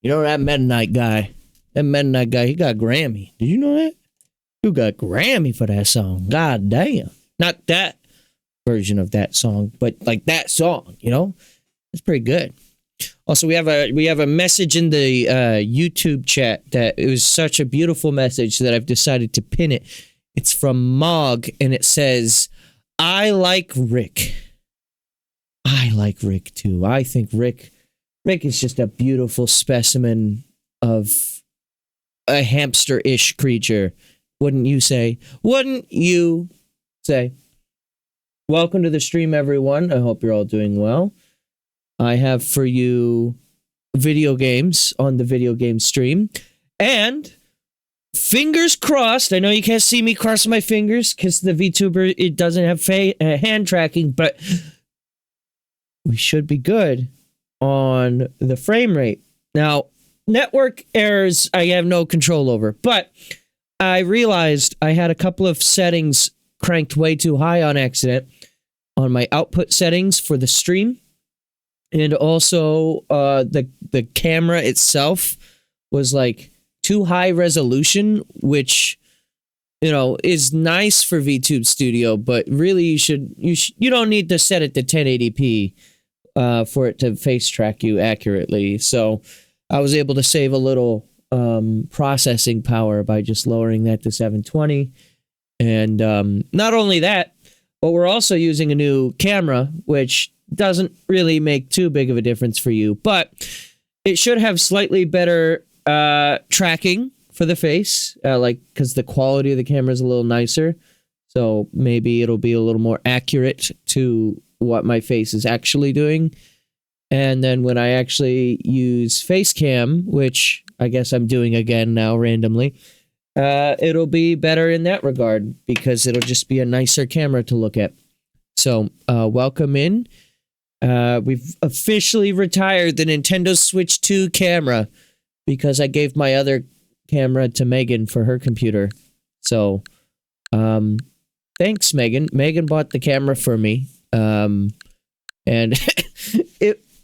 You know that Meta Knight guy? That Meta Knight guy, he got a Grammy. Did you know that? He got a Grammy for that song. God damn. Not that version of that song, but like that song, you know? It's pretty good. Also, we have a message in the YouTube chat that it was such a beautiful message that I've decided to pin it. It's from Mog, and it says, I like Rick. I like Rick, too. I think Rick is just a beautiful specimen of a hamster-ish creature. Wouldn't you say? Wouldn't you say? Welcome to the stream, everyone. I hope you're all doing well. I have for you video games on the video game stream. And fingers crossed, I know you can't see me crossing my fingers because the VTuber, it doesn't have hand tracking, but we should be good on the frame rate. Now, network errors I have no control over, but I realized I had a couple of settings cranked way too high on accident on my output settings for the stream. And also, the camera itself was like too high resolution, which, you know, is nice for VTube Studio, but really you don't need to set it to 1080p for it to face track you accurately. So I was able to save a little processing power by just lowering that to 720. And not only that, but we're also using a new camera, which doesn't really make too big of a difference for you, but it should have slightly better tracking for the face, like because the quality of the camera is a little nicer, so maybe it'll be a little more accurate to what my face is actually doing. And then when I actually use face cam, which I guess I'm doing again now randomly, it'll be better in that regard because it'll just be a nicer camera to look at. So welcome in. We've officially retired the Nintendo Switch 2 camera because I gave my other camera to Megan for her computer. So, thanks, Megan. Megan bought the camera for me. And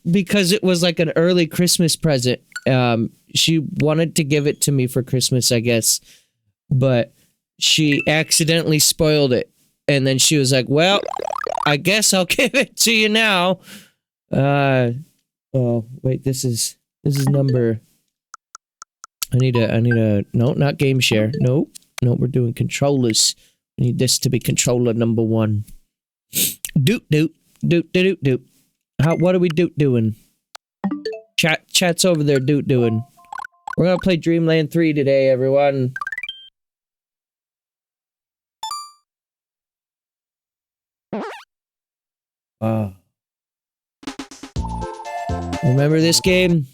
because it was like an early Christmas present. She wanted to give it to me for Christmas, I guess, but she accidentally spoiled it. And then she was like, well, I guess I'll give it to you now. Oh, wait, this is number... I need a, no, not game share. No, we're doing controllers. I need this to be controller number 1. Doot. What are we doing? Chat's over there doing. We're gonna play Dreamland 3 today, everyone. Remember this game?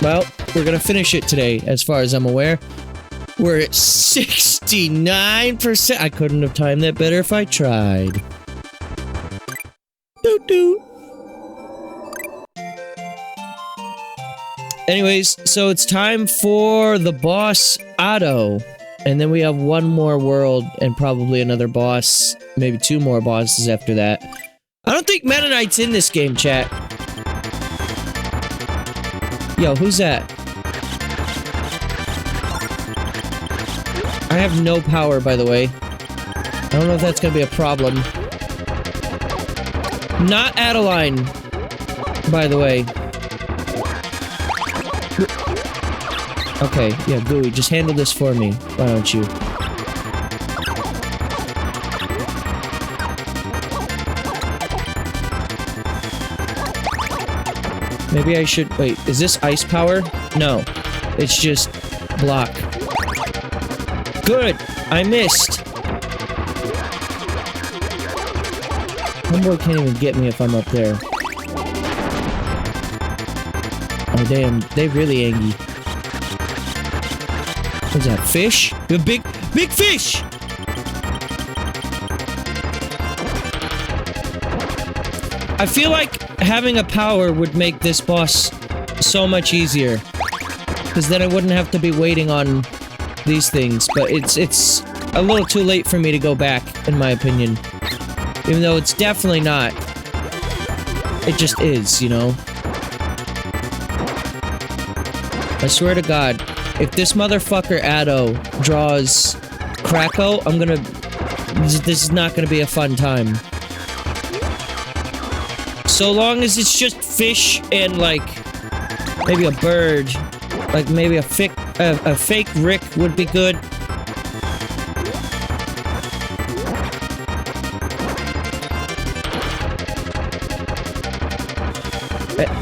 Well, we're gonna finish it today, as far as I'm aware. We're at 69%. I couldn't have timed that better if I tried. Doot. Anyways, so it's time for the boss Otto. And then we have one more world and probably another boss. Maybe 2 more bosses after that. I don't think Meta Knight's in this game, chat. Yo, who's that? I have no power, by the way. I don't know if that's gonna be a problem. Not Adeline, by the way. Okay, yeah, Gooey, just handle this for me. Why don't you? Maybe I should... Wait, is this ice power? No. It's just block. Good! I missed! Homeboy can't even get me if I'm up there. Oh, damn. They really angry. What's that? Fish? The big fish! I feel like having a power would make this boss so much easier. Because then I wouldn't have to be waiting on these things. But it's a little too late for me to go back, in my opinion. Even though it's definitely not. It just is, you know? I swear to God, if this motherfucker Addo draws Kracko, I'm gonna... This is not gonna be a fun time. So long as it's just fish and, like, maybe a bird. Like, maybe a fake Rick would be good.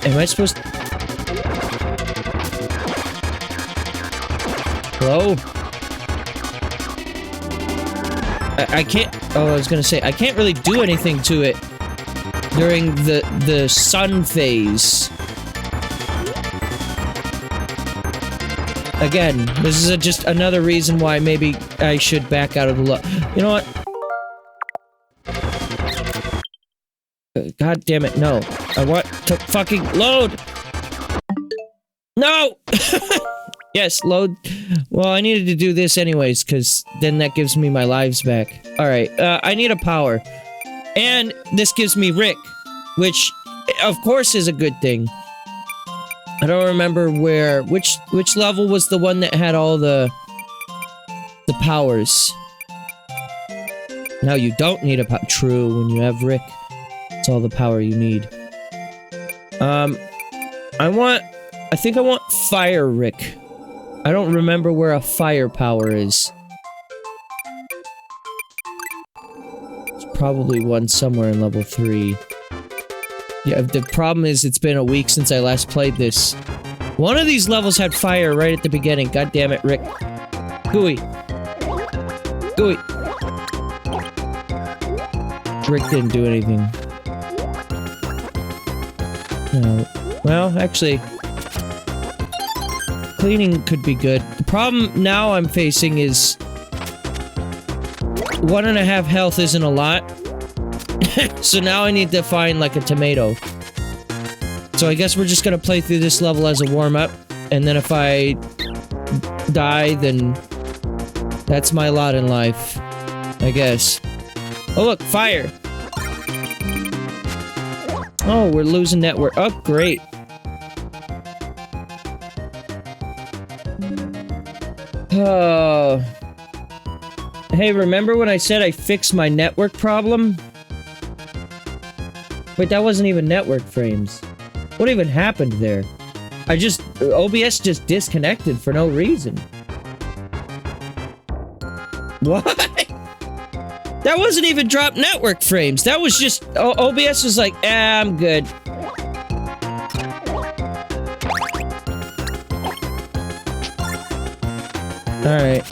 Am I supposed to... Hello? I can't... Oh, I was gonna say, I can't really do anything to it during the sun phase. Again, this is just another reason why maybe I should back out of the You know what? God damn it, no. I want to fucking load! No! Yes, load. Well, I needed to do this anyways, because then that gives me my lives back. Alright, I need a power. And this gives me Rick, which, of course, is a good thing. I don't remember which level was the one that had all the powers. Now you don't need a power. True, when you have Rick, it's all the power you need. I think I want Fire Rick. I don't remember where a fire power is. It's probably one somewhere in level 3. Yeah, the problem is it's been a week since I last played this. One of these levels had fire right at the beginning. God damn it, Rick. Gooey. Gooey. Rick didn't do anything. No. Well, actually... Cleaning could be good. The problem now I'm facing is... 1.5 health isn't a lot. So now I need to find, like, a tomato. So I guess we're just gonna play through this level as a warm-up. And then if I... die, then... that's my lot in life. I guess. Oh look, fire! Oh, we're losing network. Oh, great. Oh. Hey, remember when I said I fixed my network problem? Wait, that wasn't even network frames. What even happened there? OBS just disconnected for no reason. What? That wasn't even drop network frames. That was just... OBS was like, I'm good. Alright.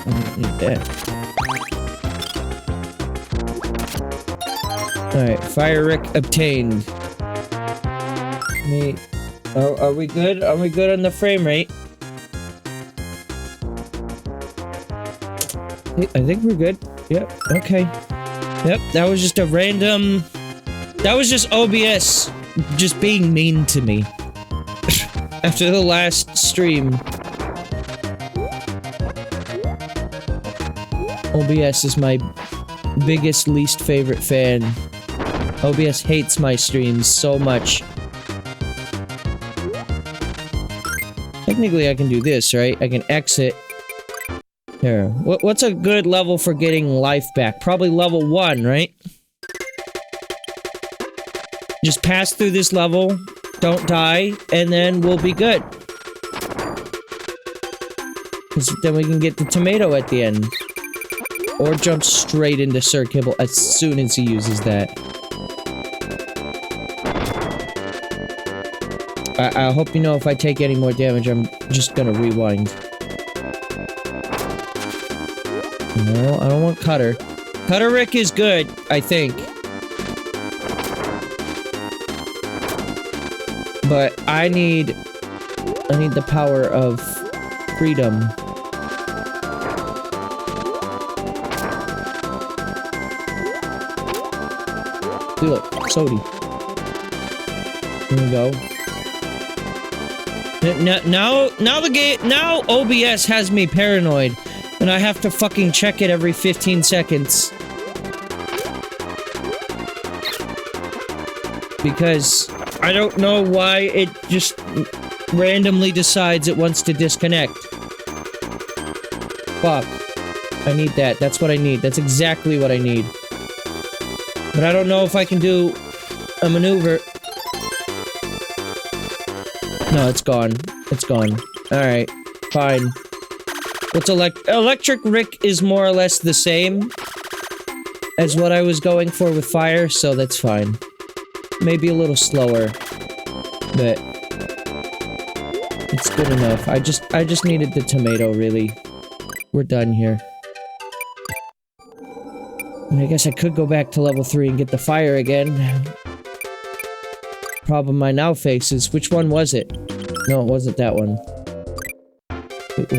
I don't need that. Alright, Fire Rick obtained. Are we good? Are we good on the frame rate? I think we're good. Yep, okay. Yep, that was just a random... That was just OBS just being mean to me. After the last stream. OBS is my biggest, least favorite fan. OBS hates my streams so much. Technically, I can do this, right? I can exit. Here. What's a good level for getting life back? Probably level 1, right? Just pass through this level. Don't die, and then we'll be good. Because then we can get the tomato at the end. Or jump straight into Sir Kibble as soon as he uses that. I hope you know if I take any more damage, I'm just gonna rewind. No, I don't want Cutter. Cutter Rick is good, I think. But I need the power of freedom. Do it, Sodi. Here we go. Now OBS has me paranoid, and I have to fucking check it every 15 seconds. Because I don't know why it just randomly decides it wants to disconnect. Fuck. I need that. That's what I need. That's exactly what I need. But I don't know if I can do a maneuver. No, it's gone. It's gone. Alright. Fine. What's Electric Rick is more or less the same as what I was going for with fire, so that's fine. Maybe a little slower, but it's good enough. I just needed the tomato, really. We're done here. And I guess I could go back to level 3 and get the fire again. Problem I now face is, which one was it? No, it wasn't that one. It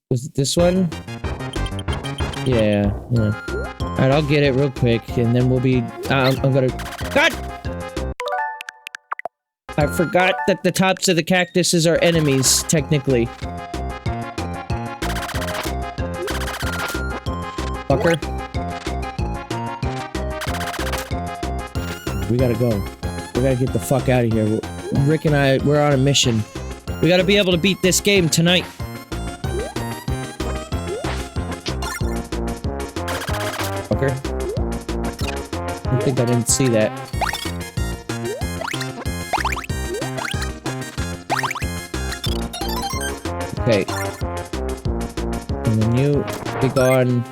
was it this one? Yeah. Alright, I'll get it real quick, and then we'll be... I'm gonna... God! I forgot that the tops of the cactuses are enemies, technically. Fucker. We gotta go. We gotta get the fuck out of here. Rick and I, we're on a mission. We gotta be able to beat this game tonight. Fucker. I think I didn't see that. Okay. And then you be gone.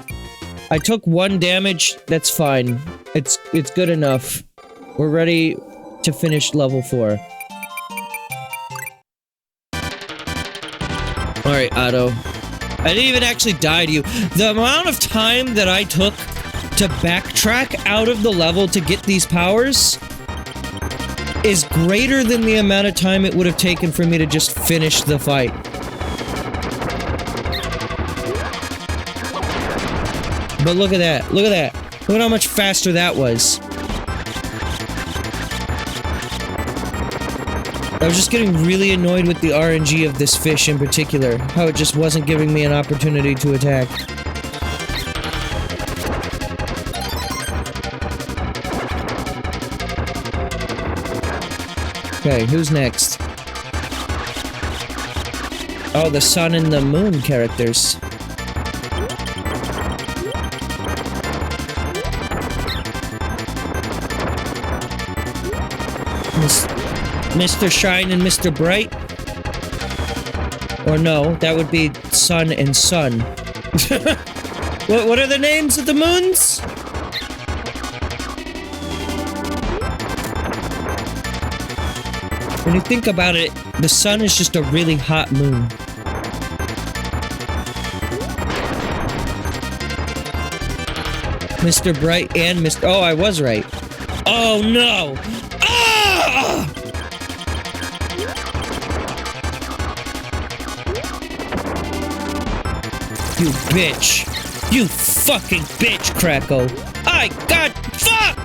I took 1 damage. That's fine. It's good enough. We're ready to finish level 4. Alright, Otto. I didn't even actually die to you. The amount of time that I took to backtrack out of the level to get these powers is greater than the amount of time it would have taken for me to just finish the fight. But look at that. Look at that. Look at how much faster that was. I was just getting really annoyed with the RNG of this fish in particular. How it just wasn't giving me an opportunity to attack. Okay, who's next? Oh, the sun and the moon characters. Mr. Shine and Mr. Bright? Or no, that would be Sun and Sun. What are the names of the moons? When you think about it, the sun is just a really hot moon. Mr. Bright and Mr. Oh, I was right. Oh no! Ah! You bitch! You fucking bitch, Kracko! I got fuck!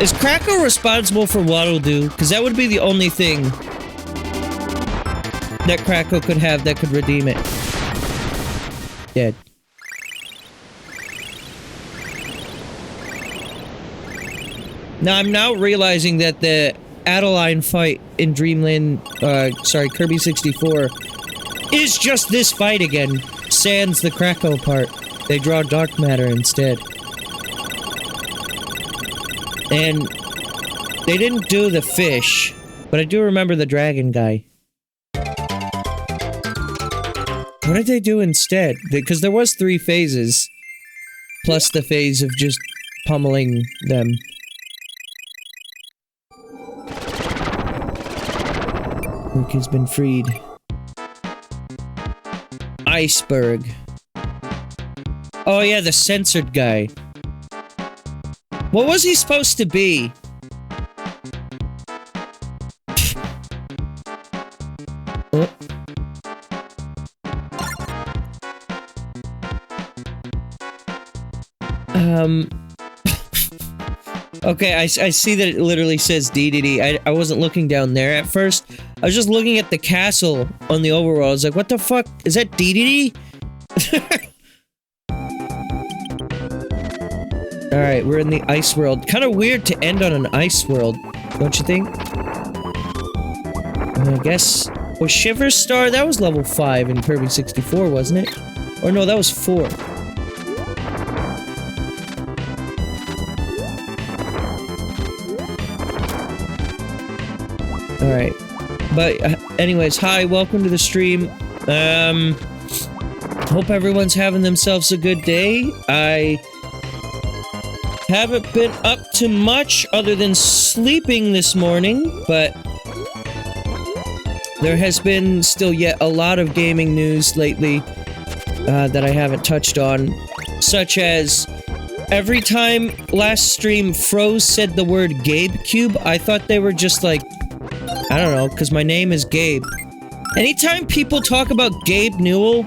Is Kracko responsible for Waddle Doo? Because that would be the only thing that Kracko could have that could redeem it. Dead. Now, I'm now realizing that the Adeline fight in Dreamland, Kirby 64, is just this fight again, sans the Kracko part. They draw dark matter instead. And they didn't do the fish, but I do remember the dragon guy. What did they do instead? Because there was 3 phases, plus the phase of just pummeling them. Rick has been freed. Iceberg. Oh yeah, the censored guy. What was he supposed to be? Oh. Okay, I see that it literally says DDD. I wasn't looking down there at first. I was just looking at the castle on the overworld. I was like, what the fuck? Is that DDD? Alright, we're in the ice world. Kind of weird to end on an ice world, don't you think? I guess... Was Shiver's Star? That was level 5 in Kirby 64, wasn't it? Or no, that was 4. Alright. But, anyways, hi, welcome to the stream. Hope everyone's having themselves a good day. I haven't been up to much other than sleeping this morning, but there has been still yet a lot of gaming news lately that I haven't touched on, such as every time last stream Froze said the word Gabe Cube, I thought they were just like, I don't know, because my name is Gabe. Anytime people talk about Gabe Newell,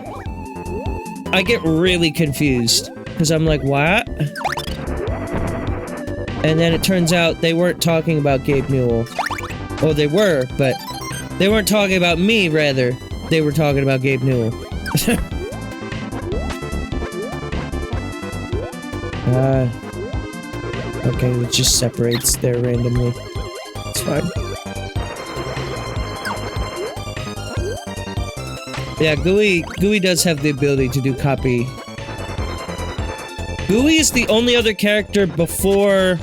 I get really confused, because I'm like, what? And then it turns out they weren't talking about Gabe Newell. Oh, they were, but they weren't talking about me, rather. They were talking about Gabe Newell. Okay, it just separates there randomly. It's fine. Yeah, GUI does have the ability to do copy. GUI is the only other character before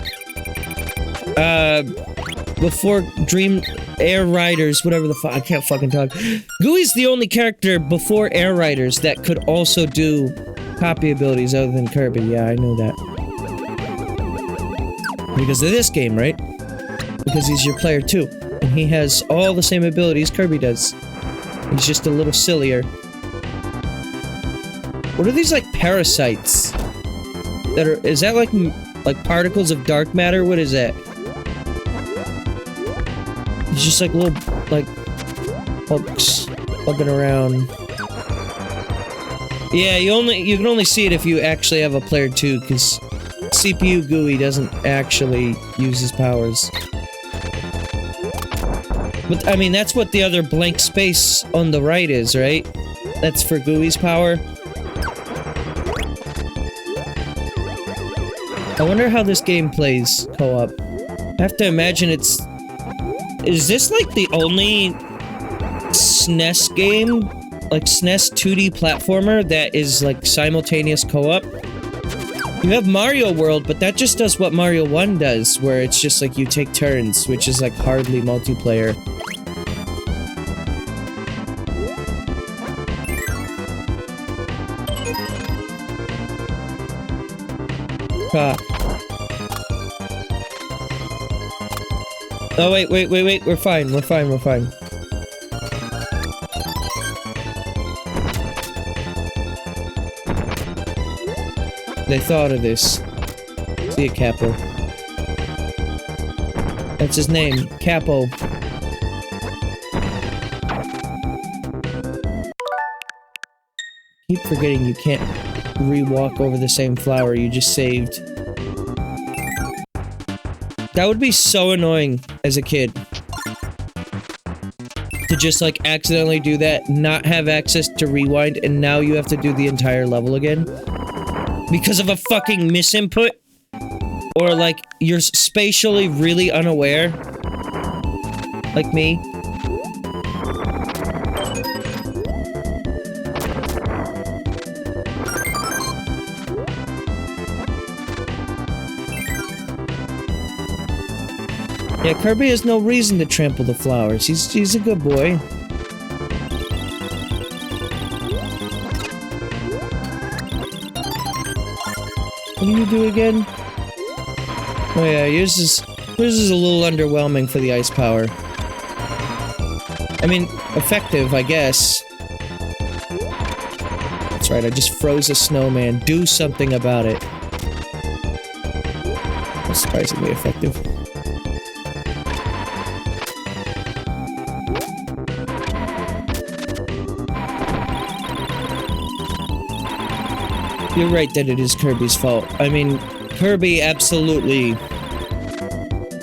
Dream Air Riders, whatever the fuck, I can't fucking talk. GUI's the only character before Air Riders that could also do copy abilities other than Kirby. Yeah, I know that. Because of this game, right? Because he's your player too. And he has all the same abilities Kirby does. He's just a little sillier. What are these, like, parasites? That are, is that like particles of dark matter? What is that? It's just like little, like, bugs bugging around. Yeah, you can only see it if you actually have a player 2, because CPU GUI doesn't actually use his powers. But, I mean, that's what the other blank space on the right is, right? That's for GUI's power. I wonder how this game plays co-op. I have to imagine it's... Is this, like, the only SNES game? Like, SNES 2D platformer that is, like, simultaneous co-op? You have Mario World, but that just does what Mario 1 does, where it's just, like, you take turns, which is, like, hardly multiplayer. Oh, wait, we're fine. They thought of this. See it, Capo. That's his name, Capo. Keep forgetting you can't re-walk over the same flower you just saved. That would be so annoying as a kid. To just, like, accidentally do that, not have access to rewind, and now you have to do the entire level again. Because of a fucking misinput? Or, like, you're spatially really unaware? Like me? Yeah, Kirby has no reason to trample the flowers. He's a good boy. What do you do again? Oh yeah, yours is a little underwhelming for the ice power. I mean, effective, I guess. That's right, I just froze a snowman. Do something about it. That's surprisingly effective. You're right that it is Kirby's fault. I mean, Kirby absolutely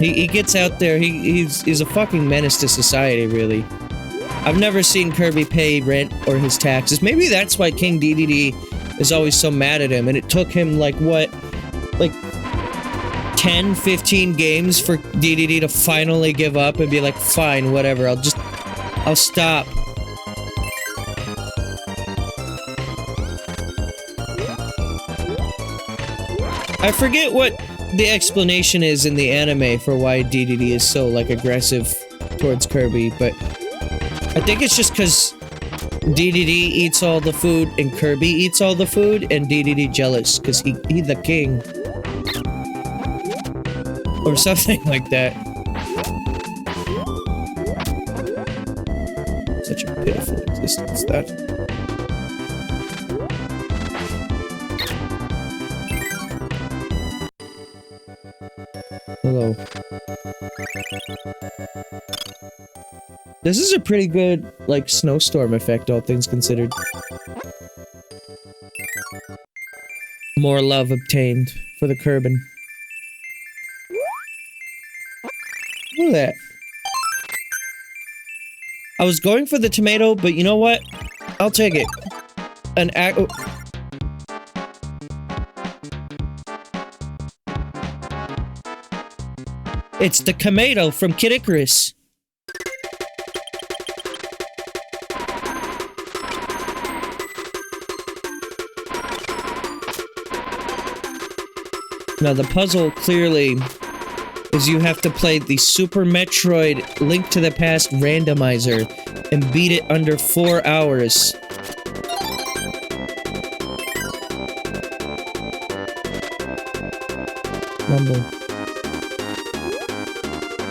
He gets out there. He's a fucking menace to society, really. I've never seen Kirby pay rent or his taxes. Maybe that's why King DDD is always so mad at him. And it took him, like, what? Like, 10, 15 games for DDD to finally give up and be like, fine, whatever. I'll stop. I forget what the explanation is in the anime for why DDD is so, like, aggressive towards Kirby, but I think it's just because DDD eats all the food and Kirby eats all the food, and DDD jealous because he's the king. Or something like that. Such a pitiful existence, that. Hello. This is a pretty good, like, snowstorm effect, all things considered. More love obtained for the Kerbin. Look at that. I was going for the tomato, but you know what? I'll take it. It's the tomato from Kid Icarus. Now the puzzle clearly is you have to play the Super Metroid Link to the Past randomizer and beat it under 4 hours. Rumble.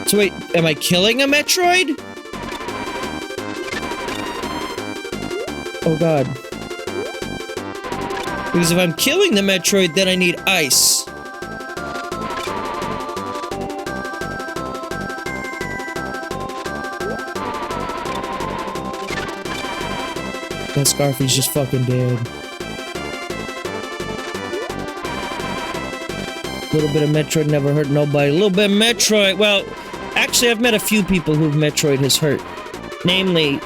So wait, am I killing a Metroid? Oh god. Because if I'm killing the Metroid, then I need ice. That Scarfy's just fucking dead. A little bit of Metroid never hurt nobody. A little bit of Metroid, well, actually I've met a few people who Metroid has hurt. Namely,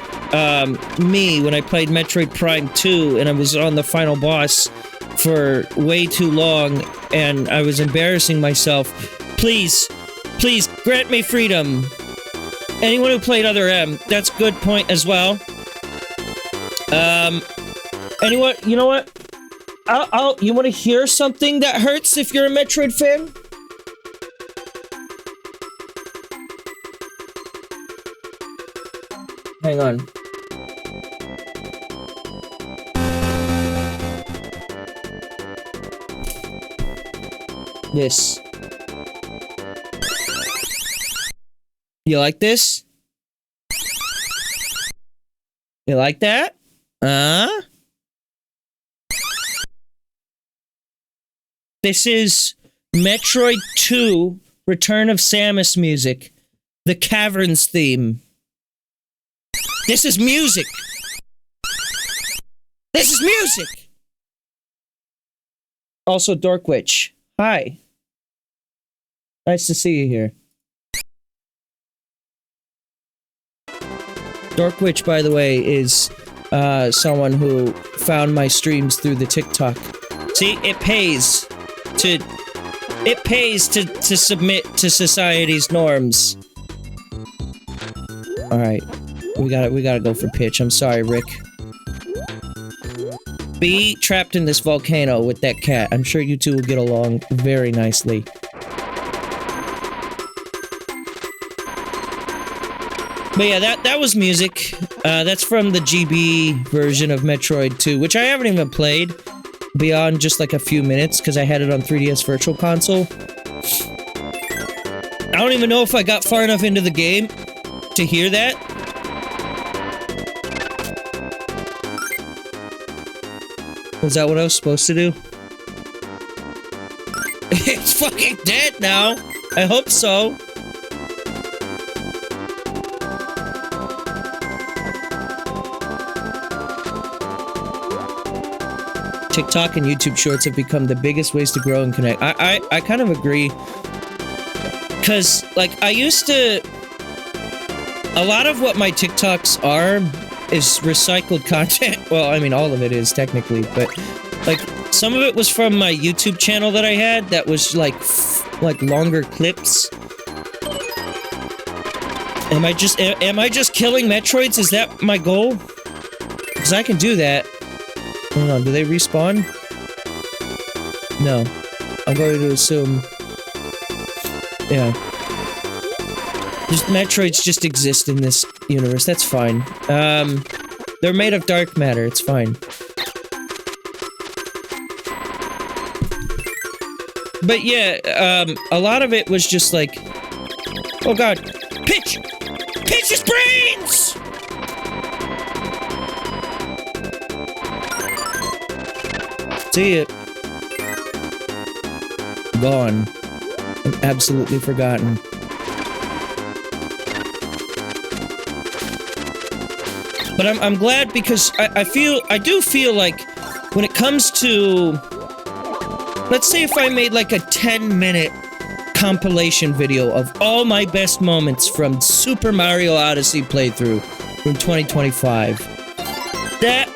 me, when I played Metroid Prime 2 and I was on the final boss for way too long and I was embarrassing myself. Please, please, grant me freedom. Anyone who played Other M, that's a good point as well. Anyone, you know what? You want to hear something that hurts if you're a Metroid fan? Hang on. This. You like this? You like that? This is Metroid 2 Return of Samus music. The Caverns theme. This is music! This is music! Also, Dorkwitch. Hi. Nice to see you here. Dorkwitch, by the way, is someone who found my streams through the TikTok. See, it pays to submit to society's norms. All right, we gotta go for pitch. I'm sorry, Rick. Be trapped in this volcano with that cat. I'm sure you two will get along very nicely. But yeah, that was music. That's from the GB version of Metroid 2, which I haven't even played beyond just like a few minutes because I had it on 3DS Virtual Console. I don't even know if I got far enough into the game to hear that. Was that what I was supposed to do? It's fucking dead now. I hope so. TikTok and YouTube Shorts have become the biggest ways to grow and connect. I kind of agree. Cause like I used to, a lot of what my TikToks are is recycled content. Well, I mean, all of it is technically, but like some of it was from my YouTube channel that I had that was like longer clips. Am I just killing Metroids? Is that my goal? Because I can do that. Hold on, do they respawn? No. I'm going to assume... Yeah. Just Metroids just exist in this universe, that's fine. They're made of dark matter, it's fine. But yeah, a lot of it was just like... Oh god! Pitch! Pitch his brains! See it. Gone. I'm absolutely forgotten. But I'm glad because I do feel like when it comes to, let's say if I made like a 10-minute compilation video of all my best moments from Super Mario Odyssey playthrough from 2025, that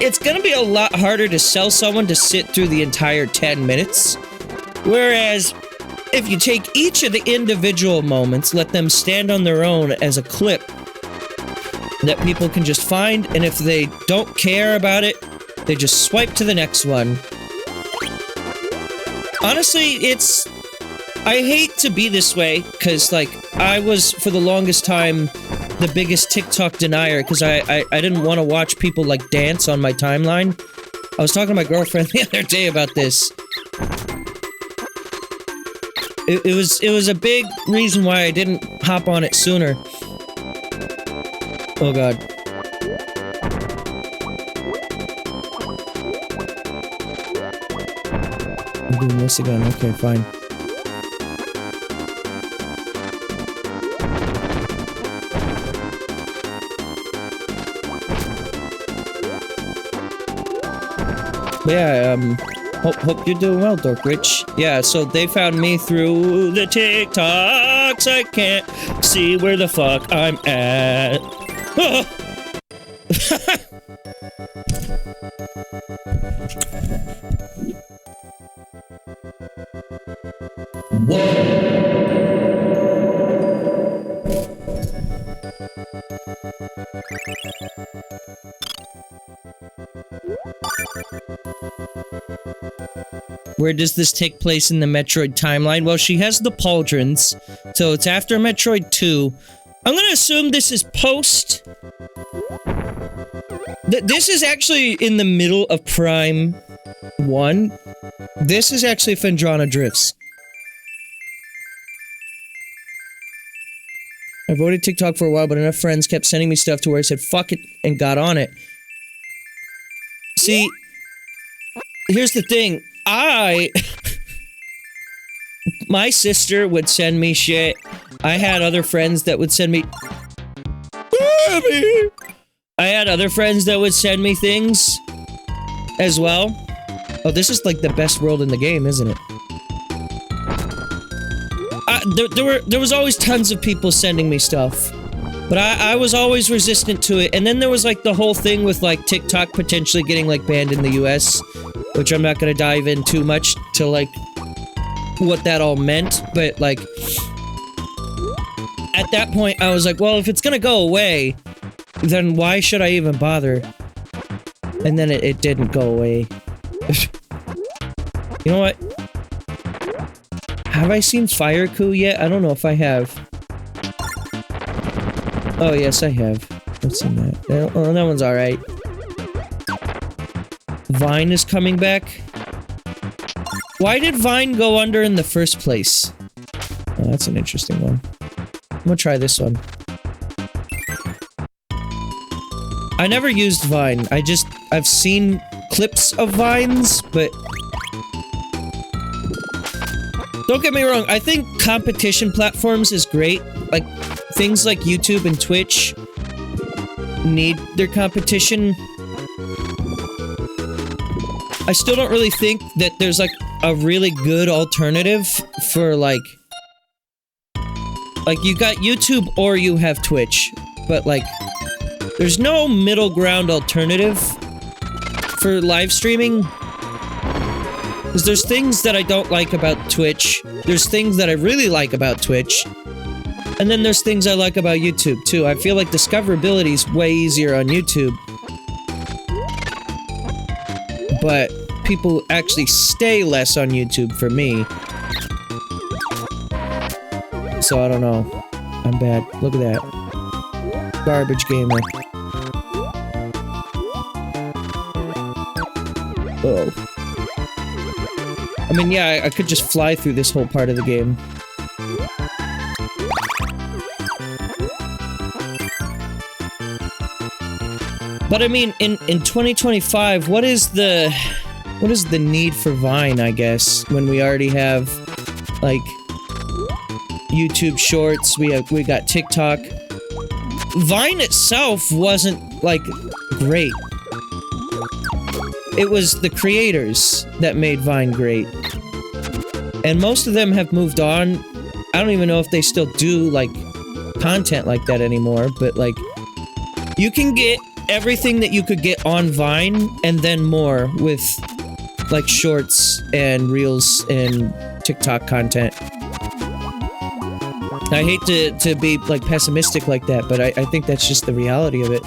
it's gonna be a lot harder to sell someone to sit through the entire 10 minutes. Whereas, if you take each of the individual moments, let them stand on their own as a clip that people can just find, and if they don't care about it, they just swipe to the next one. Honestly, I hate to be this way, because, like, I was, for the longest time, the biggest TikTok denier, because I didn't want to watch people, like, dance on my timeline. I was talking to my girlfriend the other day about this. It was a big reason why I didn't hop on it sooner. Oh god. I'm doing this again, okay, fine. But yeah, hope you're doing well, Dork Rich. Yeah, so they found me through the TikToks. I can't see where the fuck I'm at. Oh. Where does this take place in the Metroid timeline? Well, she has the pauldrons, so it's after Metroid 2. I'm gonna assume this is post... This is actually in the middle of Prime 1. This is actually Phendrana Drifts. I avoided TikTok for a while, but enough friends kept sending me stuff to where I said, fuck it, and got on it. See, here's the thing. My sister would send me shit. I had other friends that would send me... I had other friends that would send me things as well. Oh, this is like the best world in the game, isn't it? There was always tons of people sending me stuff. But I was always resistant to it. And then there was like the whole thing with like TikTok potentially getting like banned in the US. Which I'm not gonna dive in too much to like what that all meant. But like at that point I was like, well, if it's gonna go away, then why should I even bother? And then it didn't go away. You know what? Have I seen Fire Coup yet? I don't know if I have. Oh, yes, I have. I've seen that. Oh, that one's alright. Vine is coming back. Why did Vine go under in the first place? Oh, that's an interesting one. I'm gonna try this one. I never used Vine. I've seen clips of Vines, but... Don't get me wrong, I think competition platforms is great. Like, things like YouTube and Twitch need their competition. I still don't really think that there's, like, a really good alternative for like you got YouTube or you have Twitch, but like there's no middle ground alternative for live streaming. Because there's things that I don't like about Twitch, there's things that I really like about Twitch, and then there's things I like about YouTube too. I feel like discoverability is way easier on YouTube, but people actually stay less on YouTube for me. So I don't know. I'm bad. Look at that. Garbage gamer. Oh. I mean, yeah, I could just fly through this whole part of the game. But I mean, in 2025, what is the need for Vine, I guess, when we already have, like, YouTube Shorts, we got TikTok. Vine itself wasn't, like, great. It was the creators that made Vine great. And most of them have moved on. I don't even know if they still do, like, content like that anymore, but, like, you can get everything that you could get on Vine, and then more with, like, shorts and reels and TikTok content. I hate to be, like, pessimistic like that, but I think that's just the reality of it.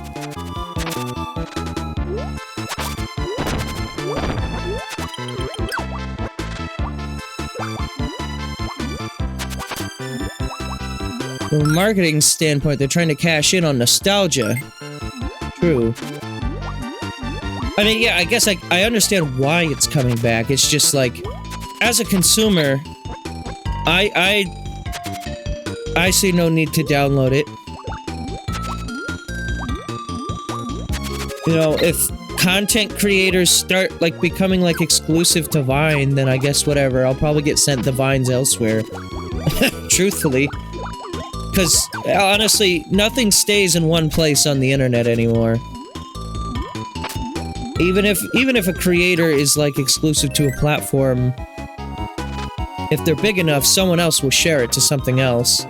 From a marketing standpoint, they're trying to cash in on nostalgia. True. I mean, yeah, I guess I understand why it's coming back. It's just like, as a consumer, I see no need to download it. You know, if content creators start, like, becoming, like, exclusive to Vine, then I guess whatever. I'll probably get sent the Vines elsewhere. Truthfully. Because, honestly, nothing stays in one place on the internet anymore. Even if a creator is, like, exclusive to a platform, if they're big enough, someone else will share it to something else.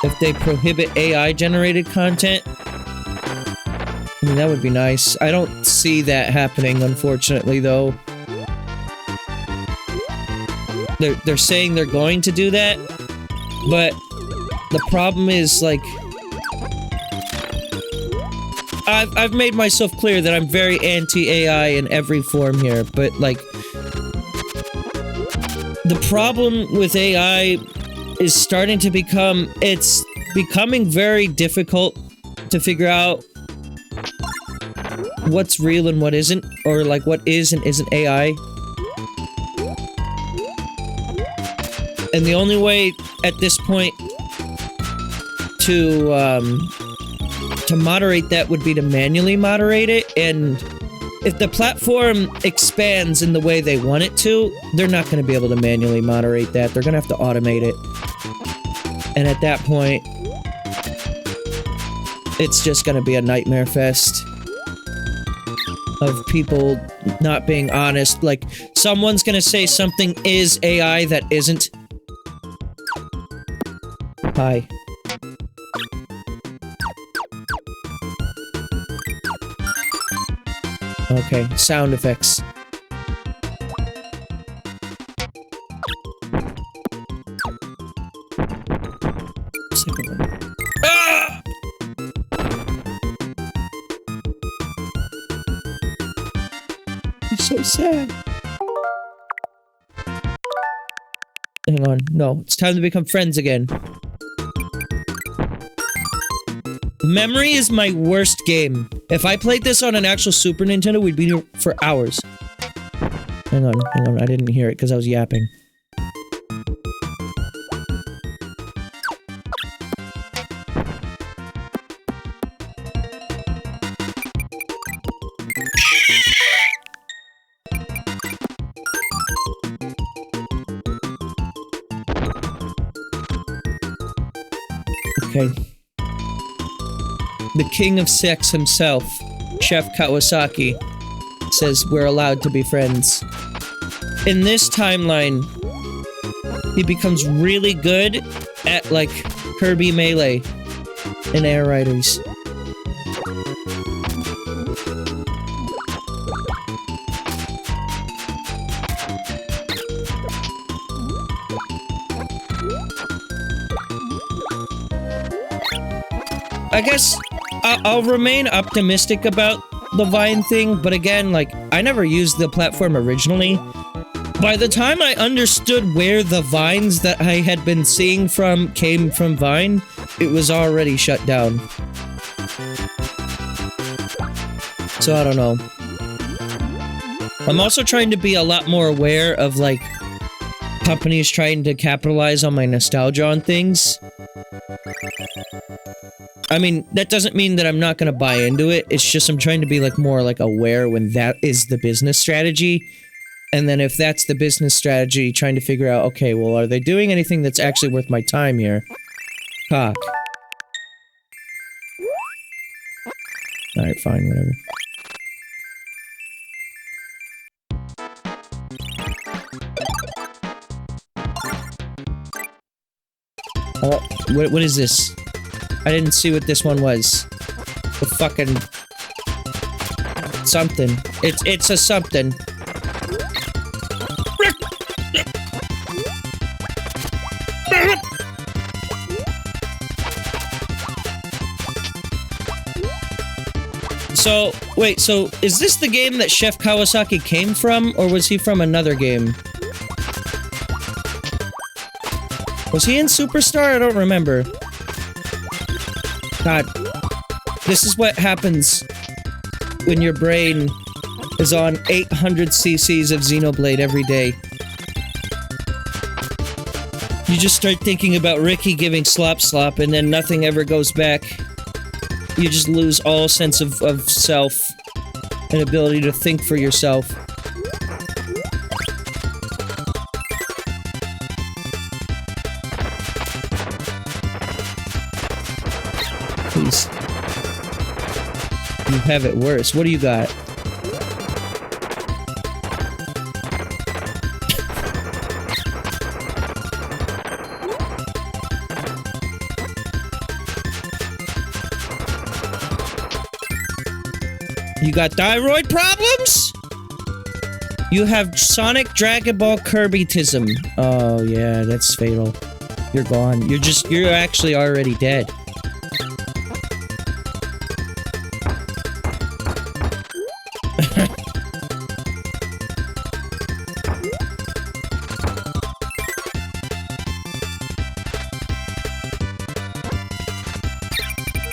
If they prohibit AI-generated content, I mean, that would be nice. I don't see that happening, unfortunately, though. They're saying they're going to do that, but the problem is, like, I've made myself clear that I'm very anti-AI in every form here, but, like, the problem with AI is starting to become, it's becoming very difficult to figure out what's real and what isn't, or, like, what is and isn't AI. And the only way at this point to moderate that would be to manually moderate it, and if the platform expands in the way they want it to, they're not going to be able to manually moderate that. They're going to have to automate it. And at that point, it's just going to be a nightmare fest of people not being honest. Like, someone's going to say something is AI that isn't. Hi. Okay, sound effects. Second one. Ah! It's so sad. Hang on. No, it's time to become friends again. Memory is my worst game. If I played this on an actual Super Nintendo, we'd be here for hours. Hang on, I didn't hear it because I was yapping. Okay. The king of sex himself, Chef Kawasaki, says we're allowed to be friends. In this timeline, he becomes really good at, like, Kirby Melee and Air Riders. I guess I'll remain optimistic about the Vine thing, but again, like, I never used the platform originally. By the time I understood where the Vines that I had been seeing came from Vine, it was already shut down. So I don't know. I'm also trying to be a lot more aware of, like, companies trying to capitalize on my nostalgia on things. I mean, that doesn't mean that I'm not gonna buy into it, it's just I'm trying to be, like, more, like, aware when that is the business strategy. And then if that's the business strategy, trying to figure out, okay, well, are they doing anything that's actually worth my time here? Cock. Alright, fine, whatever. Oh, what is this? I didn't see what this one was. The fucking... something. It's a something. So, wait, so is this the game that Chef Kawasaki came from, or was he from another game? Was he in Superstar? I don't remember. God. This is what happens when your brain is on 800 cc's of Xenoblade every day. You just start thinking about Ricky giving slop and then nothing ever goes back. You just lose all sense of self and ability to think for yourself. Please. You have it worse. What do you got? You got thyroid problems? You have Sonic Dragon Ball Kirby-tism. Oh, yeah, that's fatal. You're gone. You're actually already dead.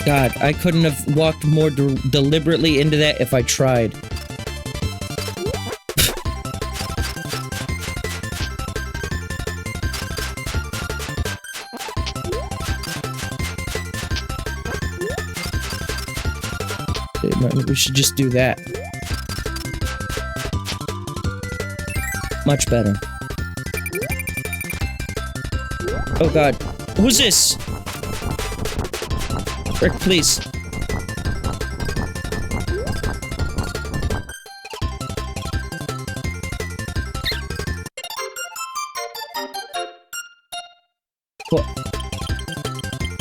God, I couldn't have walked more deliberately into that if I tried. We should just do that. Much better. Oh God. Who's this? Rick, please. What?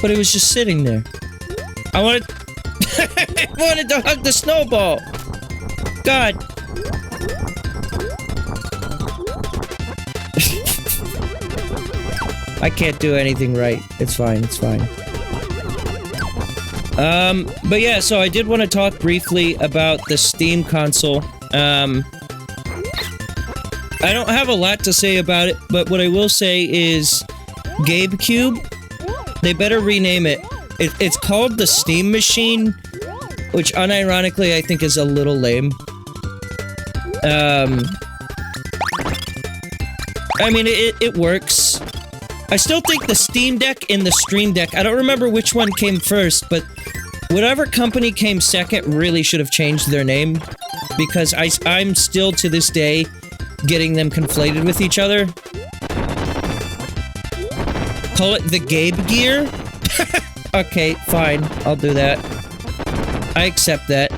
But it was just sitting there. I wanted... I wanted to hug the snowball! God! I can't do anything right. It's fine, it's fine. But yeah, so I did want to talk briefly about the Steam console. I don't have a lot to say about it, but what I will say is Gabe Cube, they better rename it. It's called the Steam Machine, which unironically I think is a little lame. I mean, it works. I still think the Steam Deck and the Stream Deck, I don't remember which one came first, but whatever company came second really should have changed their name, because I'm still to this day getting them conflated with each other. Call it the Gabe Gear? Okay, fine. I'll do that. I accept that.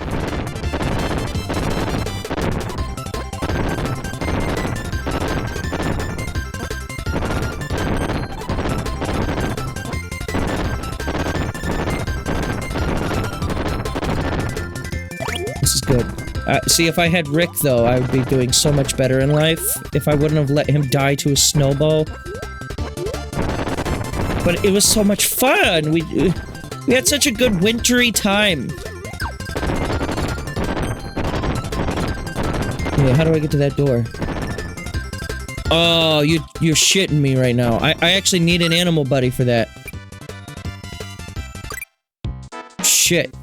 This is good. See, if I had Rick, though, I would be doing so much better in life if I wouldn't have let him die to a snowball. But it was so much fun! We had such a good wintry time. Yeah, how do I get to that door? Oh, you're shitting me right now. I actually need an animal buddy for that. Shit.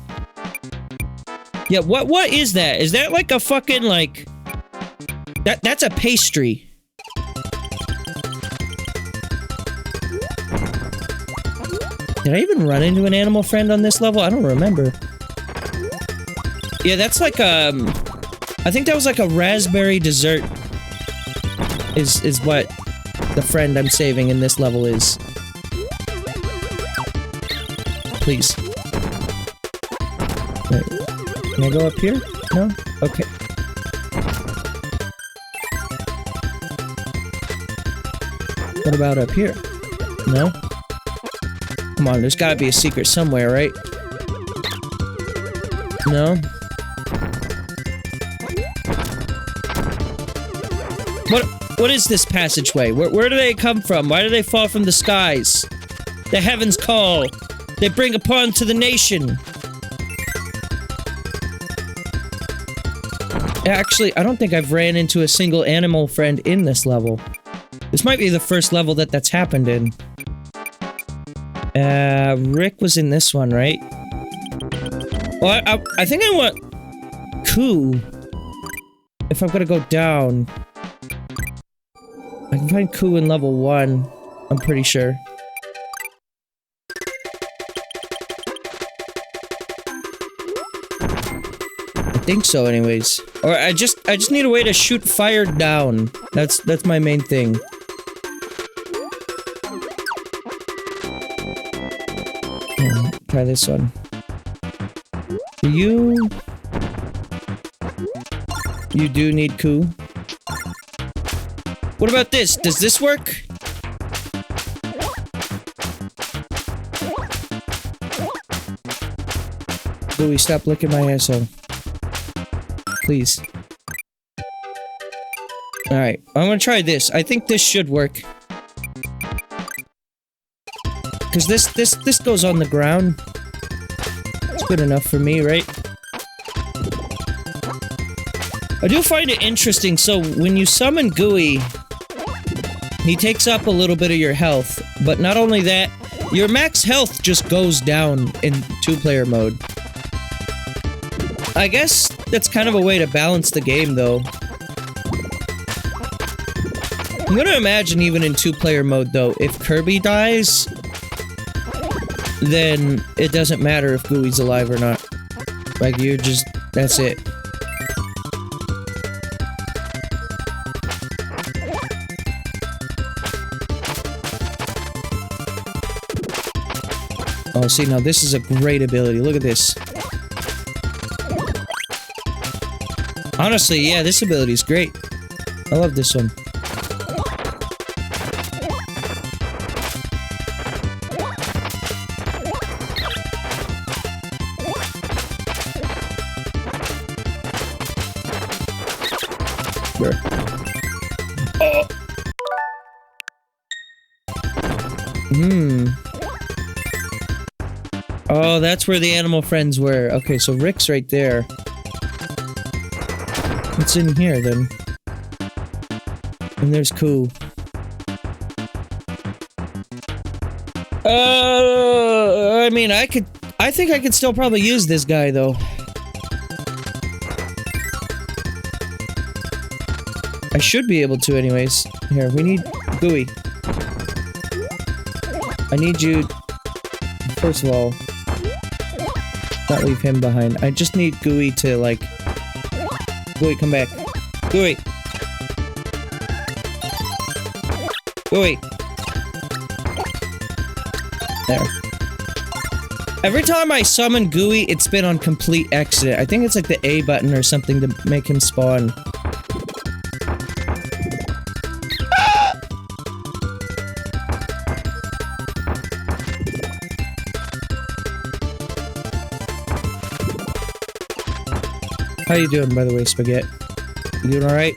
Yeah, what is that? Is that like a fucking, like... That's a pastry. Did I even run into an animal friend on this level? I don't remember. Yeah, that's like, I think that was like a raspberry dessert. Is what the friend I'm saving in this level is. Please. Wait. Can I go up here? No? Okay. What about up here? No? Come on, there's gotta be a secret somewhere, right? No? What is this passageway? Where do they come from? Why do they fall from the skies? The heavens call. They bring upon to the nation. Actually, I don't think I've ran into a single animal friend in this level. This might be the first level that's happened in. Rick was in this one, right? Well, I think I want... Koo. If I'm gonna go down... I can find Koo in level 1. I'm pretty sure. I think so, anyways. Or I just need a way to shoot fire down. That's my main thing. Try this one. You do need Koo. What about this? Does this work? Louie, stop licking my asshole. Please. Alright, I'm gonna try this. I think this should work. Cause this goes on the ground. It's good enough for me, right? I do find it interesting, so when you summon Gooey, he takes up a little bit of your health, but not only that, your max health just goes down in two-player mode. I guess that's kind of a way to balance the game, though. I'm gonna imagine even in two-player mode, though, if Kirby dies, then it doesn't matter if Gooey's alive or not. Like, you're just... that's it. Oh, see, now this is a great ability. Look at this. Honestly, yeah, this ability is great. I love this one. Oh. Oh, that's where the animal friends were. Okay, so Rick's right there. What's in here, then? And there's Koo. I mean, I think I could still probably use this guy, though. I should be able to, anyways. Here, we need Gooey. I need you... First of all... not leave him behind. I just need Gooey to, like... Gooey, come back. Gooey! Gooey! There. Every time I summon Gooey, it's been on complete accident. I think it's like the A button or something to make him spawn. How you doing, by the way, Spaghetti? You doing alright?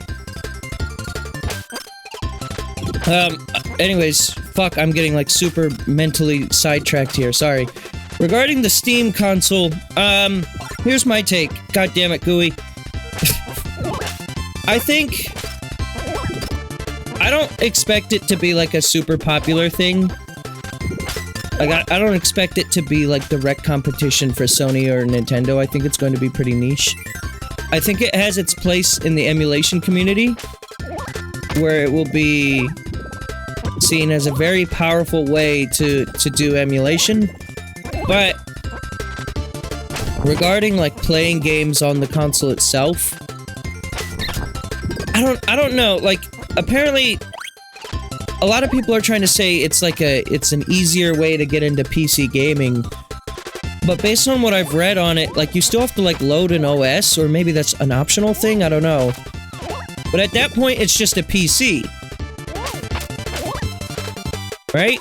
Anyways, fuck, I'm getting, like, super mentally sidetracked here, sorry. Regarding the Steam console, here's my take. God damn it, Gooey. I think... I don't expect it to be, like, a super popular thing. Like, I don't expect it to be, like, direct competition for Sony or Nintendo. I think it's going to be pretty niche. I think it has its place in the emulation community, where it will be seen as a very powerful way to do emulation. But regarding like playing games on the console itself, I don't know. Like, apparently a lot of people are trying to say it's like it's an easier way to get into PC gaming. But based on what I've read on it, like, you still have to, like, load an OS, or maybe that's an optional thing, I don't know. But at that point, it's just a PC. Right?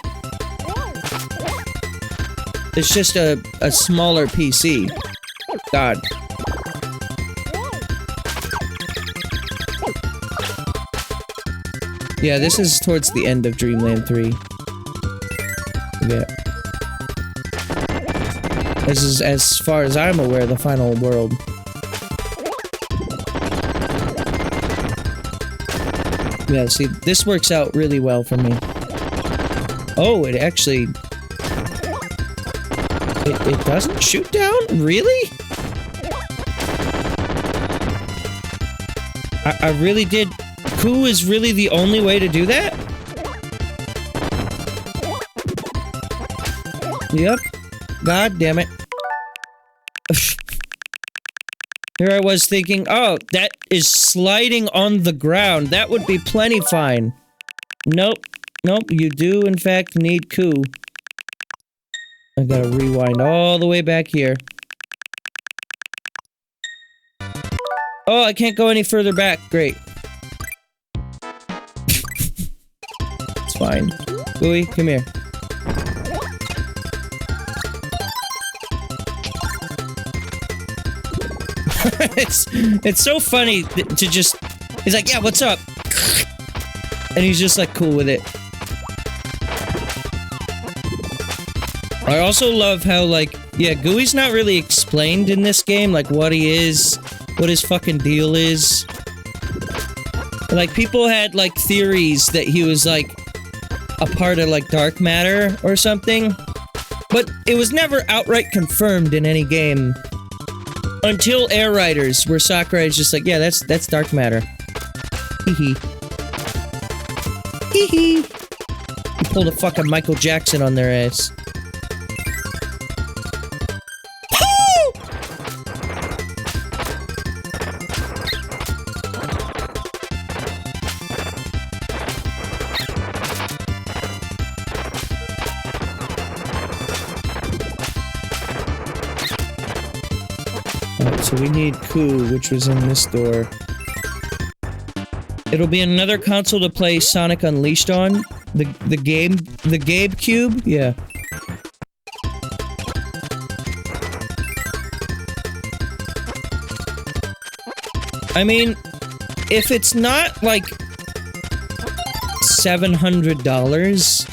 It's just a smaller PC. God. Yeah, this is towards the end of Dreamland 3. Yeah. This is, as far as I'm aware, the final world. Yeah, see, this works out really well for me. Oh, it actually... It doesn't shoot down? Really? I really did... Coup is really the only way to do that? Yep. God damn it. Here I was thinking, oh, that is sliding on the ground. That would be plenty fine. Nope. Nope, you do in fact need coup. I gotta rewind all the way back here. Oh, I can't go any further back. Great. It's fine. Gooey, come here. It's so funny to just... He's like, yeah, what's up? And he's just like cool with it. I also love how, like, yeah, Gooey's not really explained in this game, like what he is, what his fucking deal is. Like, people had, like, theories that he was, like, a part of, like, dark matter or something. But it was never outright confirmed in any game. Until Air Riders, where Sakurai is just like, yeah, that's dark matter. Hee-hee. Hee-hee. He pulled a fucking Michael Jackson on their ass. So we need Coup, which was in this door. It'll be another console to play Sonic Unleashed on. The Gabe Cube? Yeah. I mean, if it's not like $700,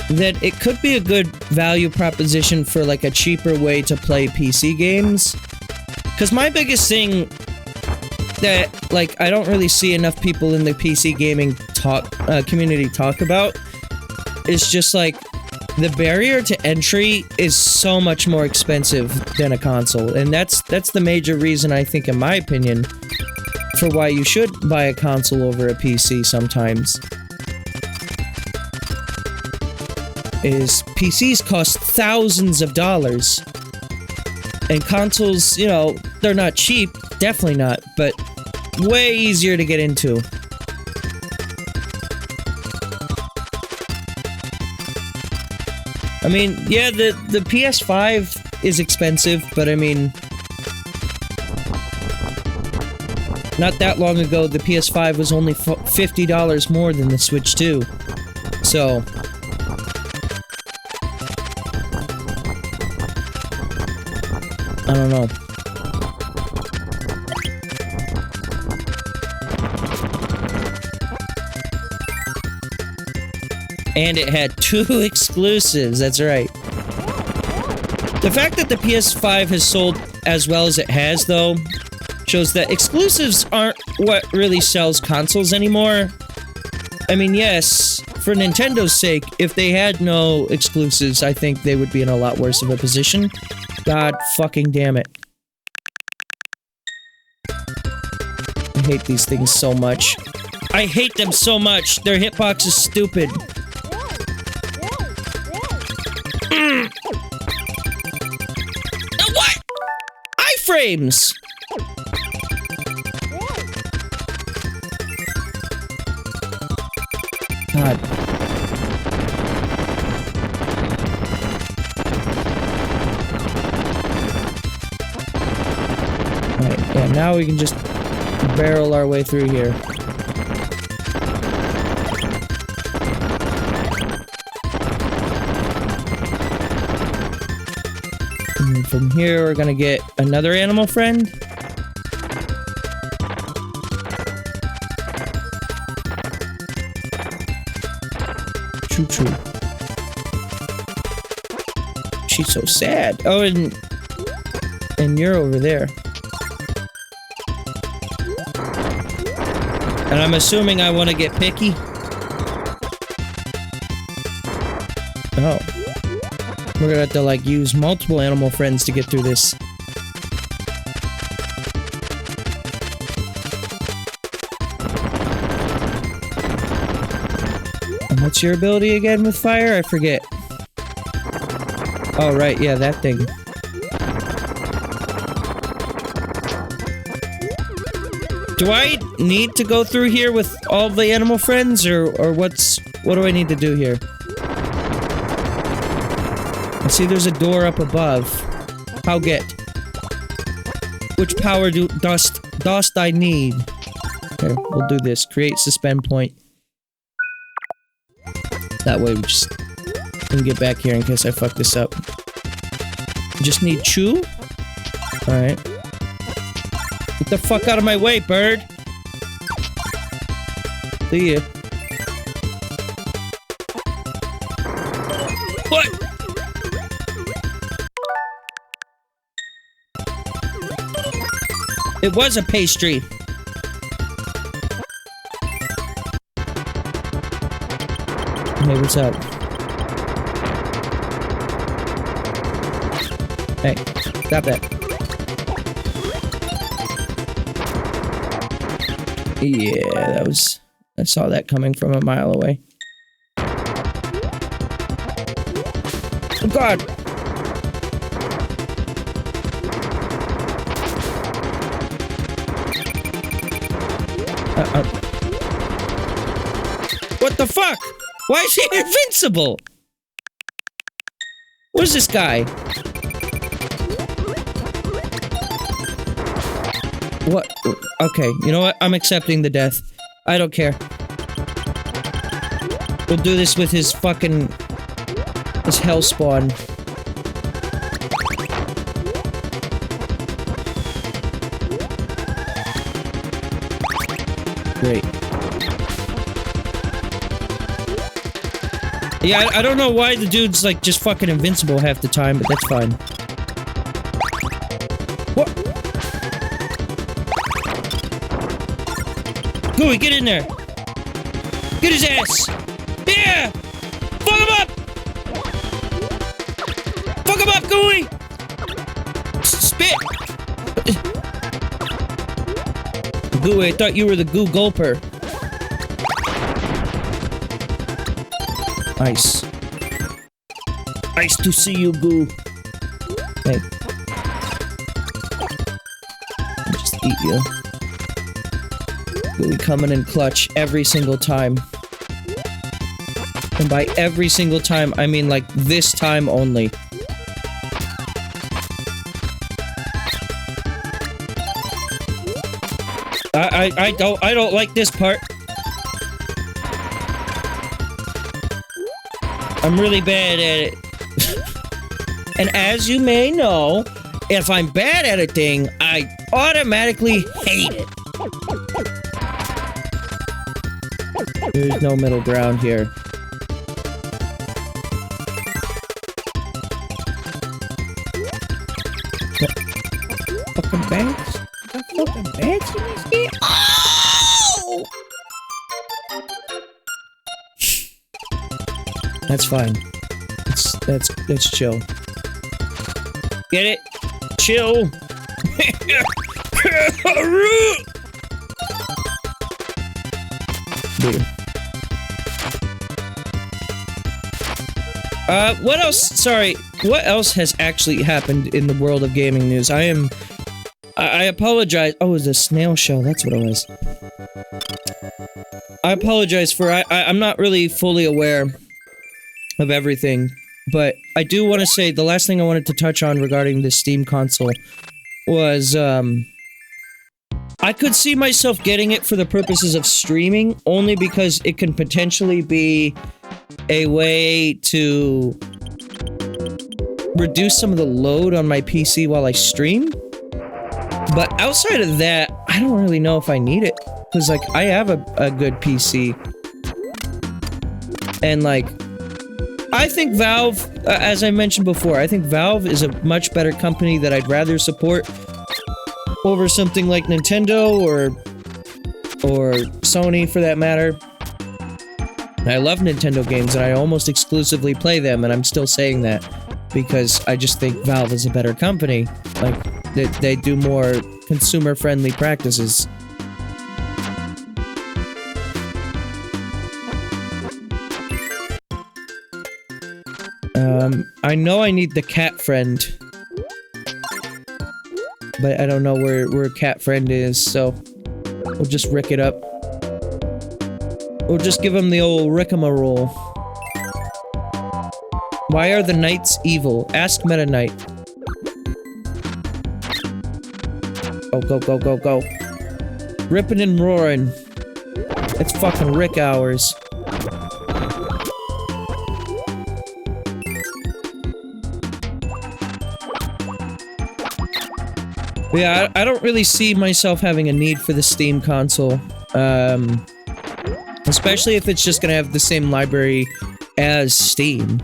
then it could be a good value proposition for like a cheaper way to play PC games. Because my biggest thing that, like, I don't really see enough people in the PC gaming community talk about is just, like, the barrier to entry is so much more expensive than a console. And that's the major reason, I think, in my opinion, for why you should buy a console over a PC sometimes. Is PCs cost thousands of dollars. And consoles, you know, they're not cheap, definitely not, but way easier to get into. I mean, yeah, the PS5 is expensive, but I mean... Not that long ago, the PS5 was only $50 more than the Switch 2. So... I don't know. And it had 2 exclusives, that's right. The fact that the PS5 has sold as well as it has, though, shows that exclusives aren't what really sells consoles anymore. I mean, yes, for Nintendo's sake, if they had no exclusives, I think they would be in a lot worse of a position. God fucking damn it. I hate these things so much. I hate them so much. Their hitbox is stupid. What? Iframes! God. Alright, yeah, now we can just barrel our way through here. And from here, we're gonna get another animal friend. Choo-choo. She's so sad. Oh, and you're over there. And I'm assuming I want to get picky. Oh. We're gonna have to, like, use multiple animal friends to get through this. And what's your ability again with fire? I forget. Oh, right, yeah, that thing. Do I need to go through here with all the animal friends, or what do I need to do here? I see there's a door up above. How get? Which power dost I need? Okay, we'll do this. Create suspend point. That way we just can get back here in case I fuck this up. Just need chew? Alright. Get the fuck out of my way, bird! See ya. What? It was a pastry. Hey, what's up? Hey, stop that. Yeah, that was... I saw that coming from a mile away. Oh god! What the fuck? Why is he invincible? What is this guy? What? Okay, you know what? I'm accepting the death. I don't care. We'll do this with his fucking... his hell spawn. Great. Yeah, I don't know why the dude's like just fucking invincible half the time, but that's fine. What? Gooey, get in there! Get his ass! Yeah! Fuck him up! Fuck him up, Gooey! Spit! Gooey, I thought you were the goo gulper. Nice. Nice to see you, Goo. Hey. Just eat you. Gooey coming in clutch every single time. And by every single time, I mean like this time only. I don't like this part. I'm really bad at it. And as you may know, if I'm bad at a thing, I automatically hate it. There's no middle ground here. Fucking banks? Fucking banks in this game? Oh! That's fine. That's chill. Get it? Chill. What else? Sorry. What else has actually happened in the world of gaming news? I apologize. Oh, it was a snail shell. That's what it was. I apologize for... I'm not really fully aware of everything, but I do want to say the last thing I wanted to touch on regarding the Steam console was, I could see myself getting it for the purposes of streaming, only because it can potentially be a way to reduce some of the load on my PC while I stream. But outside of that, I don't really know if I need it. Because, like, I have a good PC. And, like, I think Valve, as I mentioned before, I think Valve is a much better company that I'd rather support over something like Nintendo or Sony, for that matter. I love Nintendo games, and I almost exclusively play them, and I'm still saying that because I just think Valve is a better company. Like, they do more consumer-friendly practices. I know I need the cat friend, but I don't know where cat friend is, so we'll just rick it up. We'll just give him the old rick-a-ma-roll. Why are the knights evil? Ask Meta Knight. Oh, go, go, go, go. Rippin' and roaring. It's fucking Rick hours. Yeah, I don't really see myself having a need for the Steam console. Especially if it's just gonna have the same library as Steam.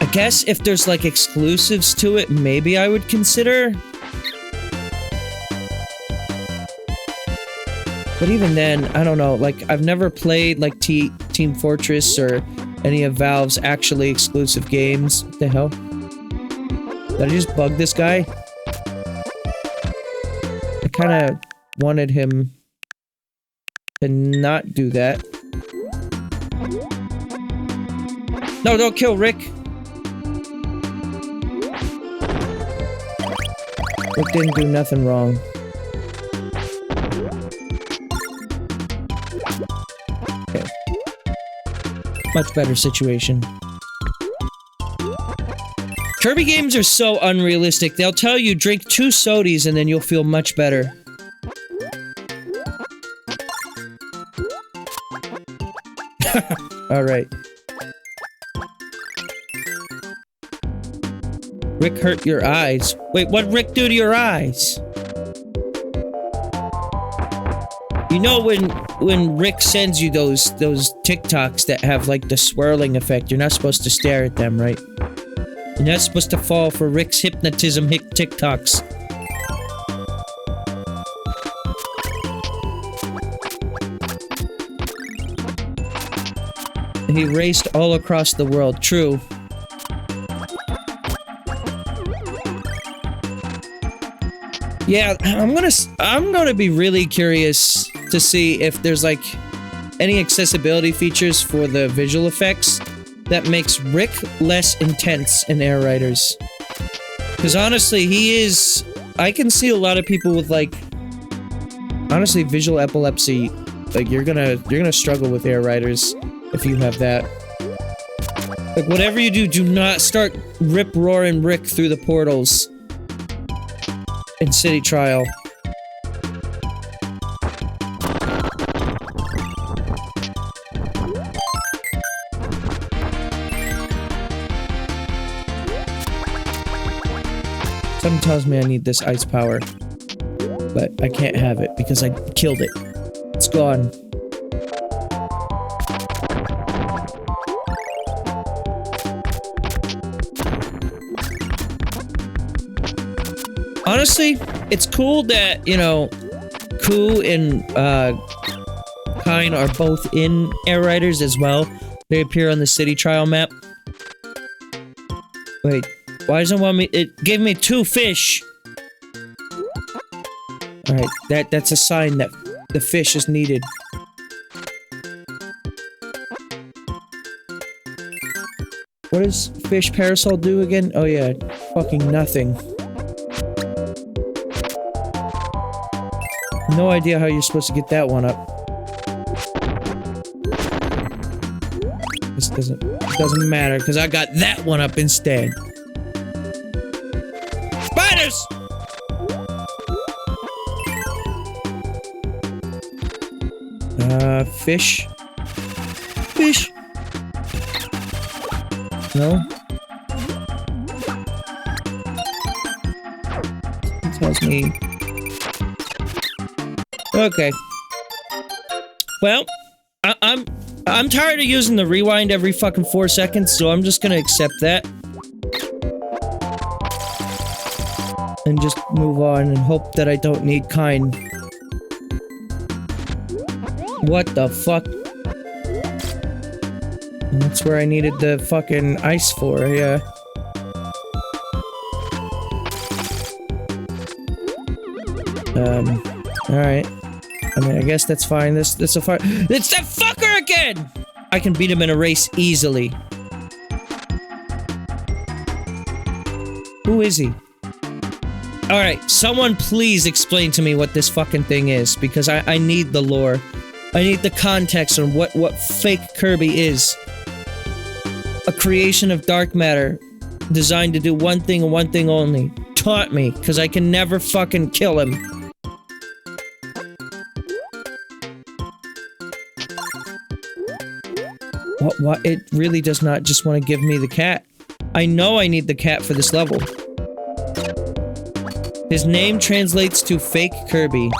I guess if there's, like, exclusives to it, maybe I would consider. But even then, I don't know, like, I've never played, like, Team Fortress or any of Valve's actually exclusive games. What the hell? Did I just bug this guy? I kinda wanted him to not do that. No, don't kill Rick! Rick didn't do nothing wrong. Okay. Much better situation. Kirby games are so unrealistic. They'll tell you drink 2 sodies and then you'll feel much better. Alright. Rick hurt your eyes. Wait, what'd Rick do to your eyes? You know when Rick sends you those TikToks that have, like, the swirling effect, you're not supposed to stare at them, right? You're not supposed to fall for Rick's hypnotism TikToks. He raced all across the world. True. Yeah, I'm gonna be really curious to see if there's, like, any accessibility features for the visual effects that makes Rick less intense in Air Riders. Because honestly, he is... I can see a lot of people with, like... Honestly, visual epilepsy. Like, you're gonna struggle with Air Riders if you have that. Like, whatever you do, do not start rip-roaring Rick through the portals in City Trial. Something tells me I need this ice power, but I can't have it because I killed it. It's gone. Honestly, it's cool that, you know, Ku and Kine are both in Air Riders as well. They appear on the City Trial map. Wait, why doesn't it want me? It gave me 2 fish. Alright, that's a sign that the fish is needed. What does fish parasol do again? Oh yeah, fucking nothing. No idea how you're supposed to get that one up. This doesn't matter because I got that one up instead. Spiders! Fish. Fish. No. It tells me. Okay. Well, I'm tired of using the rewind every fucking 4 seconds, so I'm just gonna accept that. And just move on and hope that I don't need Kine. What the fuck? That's where I needed the fucking ice for, yeah. Alright. I mean, I guess that's fine. This a fire. It's that fucker again! I can beat him in a race easily. Who is he? Alright, someone please explain to me what this fucking thing is, because I need the lore. I need the context on what fake Kirby is. A creation of dark matter, designed to do one thing and one thing only. Taunt me, because I can never fucking kill him. What? It really does not just want to give me the cat. I know I need the cat for this level. His name translates to fake Kirby.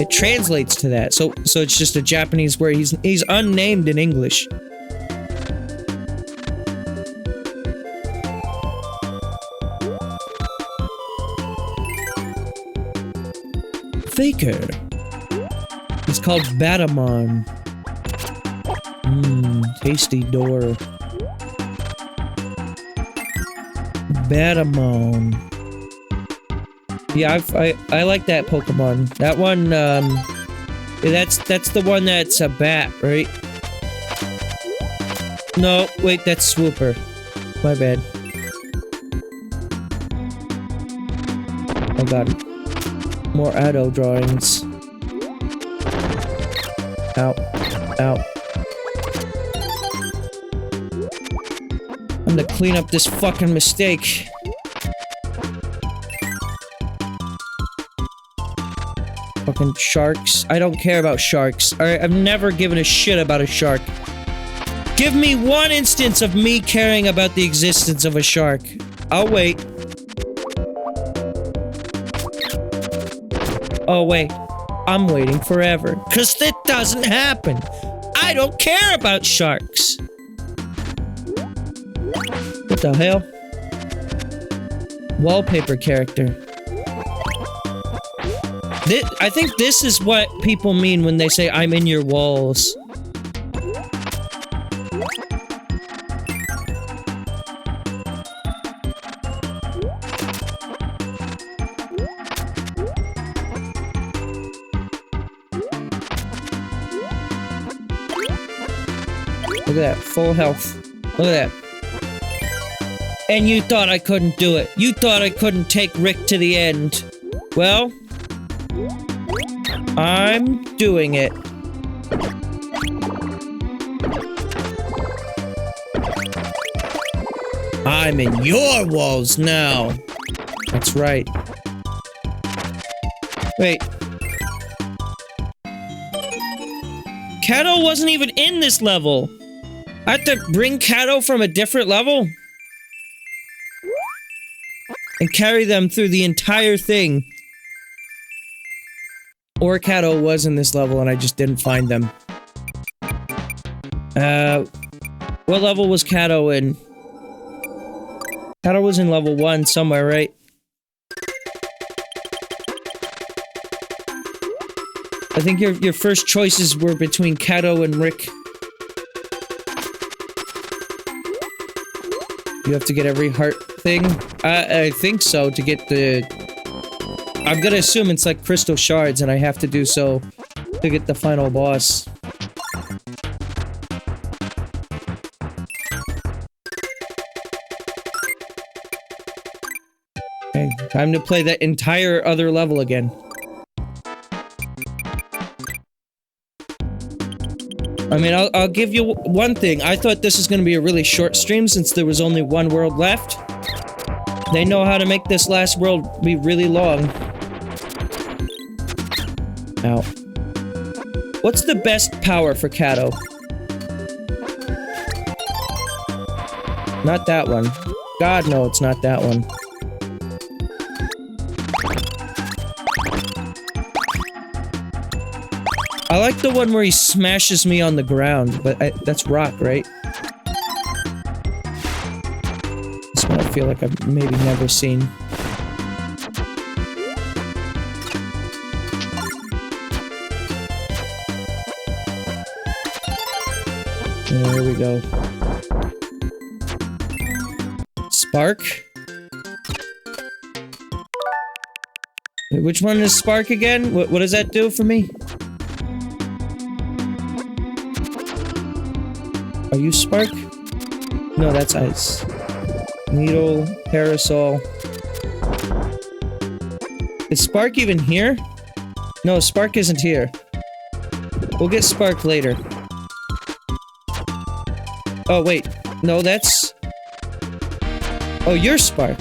It translates to that, so it's just a Japanese word. He's unnamed in English. Faker. It's called Batamon. Tasty door. Batamon. Yeah, I like that Pokemon. That one, that's the one that's a bat, right? No, wait, that's Swooper. My bad. I got it. More auto drawings. Ow. Ow. I'm gonna clean up this fucking mistake. Fucking sharks. I don't care about sharks. Alright, I've never given a shit about a shark. Give me one instance of me caring about the existence of a shark. I'll wait. Oh, wait. I'm waiting forever. 'Cause that doesn't happen. I don't care about sharks. What the hell? Wallpaper character. I think this is what people mean when they say, I'm in your walls. Look at that, full health. Look at that. And you thought I couldn't do it. You thought I couldn't take Rick to the end. Well, I'm doing it. I'm in your walls now. That's right. Wait. Kato wasn't even in this level. I have to bring Kato from a different level? And carry them through the entire thing. Or Kato was in this level and I just didn't find them. What level was Kato in? Kato was in level 1 somewhere, right? I think your first choices were between Kato and Rick. You have to get every heart thing? I think so, to get the... I'm gonna assume it's like crystal shards, and I have to do so to get the final boss. Okay, time to play that entire other level again. I mean, I'll give you one thing. I thought this was going to be a really short stream since there was only one world left. They know how to make this last world be really long. Ow. What's the best power for Kato? Not that one. God, no, it's not that one. I like the one where he smashes me on the ground, but that's rock, right? This one I feel like I've maybe never seen. There we go. Spark? Wait, which one is Spark again? What does that do for me? Are you Spark? No, that's Ice. Needle, Parasol. Is Spark even here? No, Spark isn't here. We'll get Spark later. Oh, wait. No, that's... Oh, you're Spark.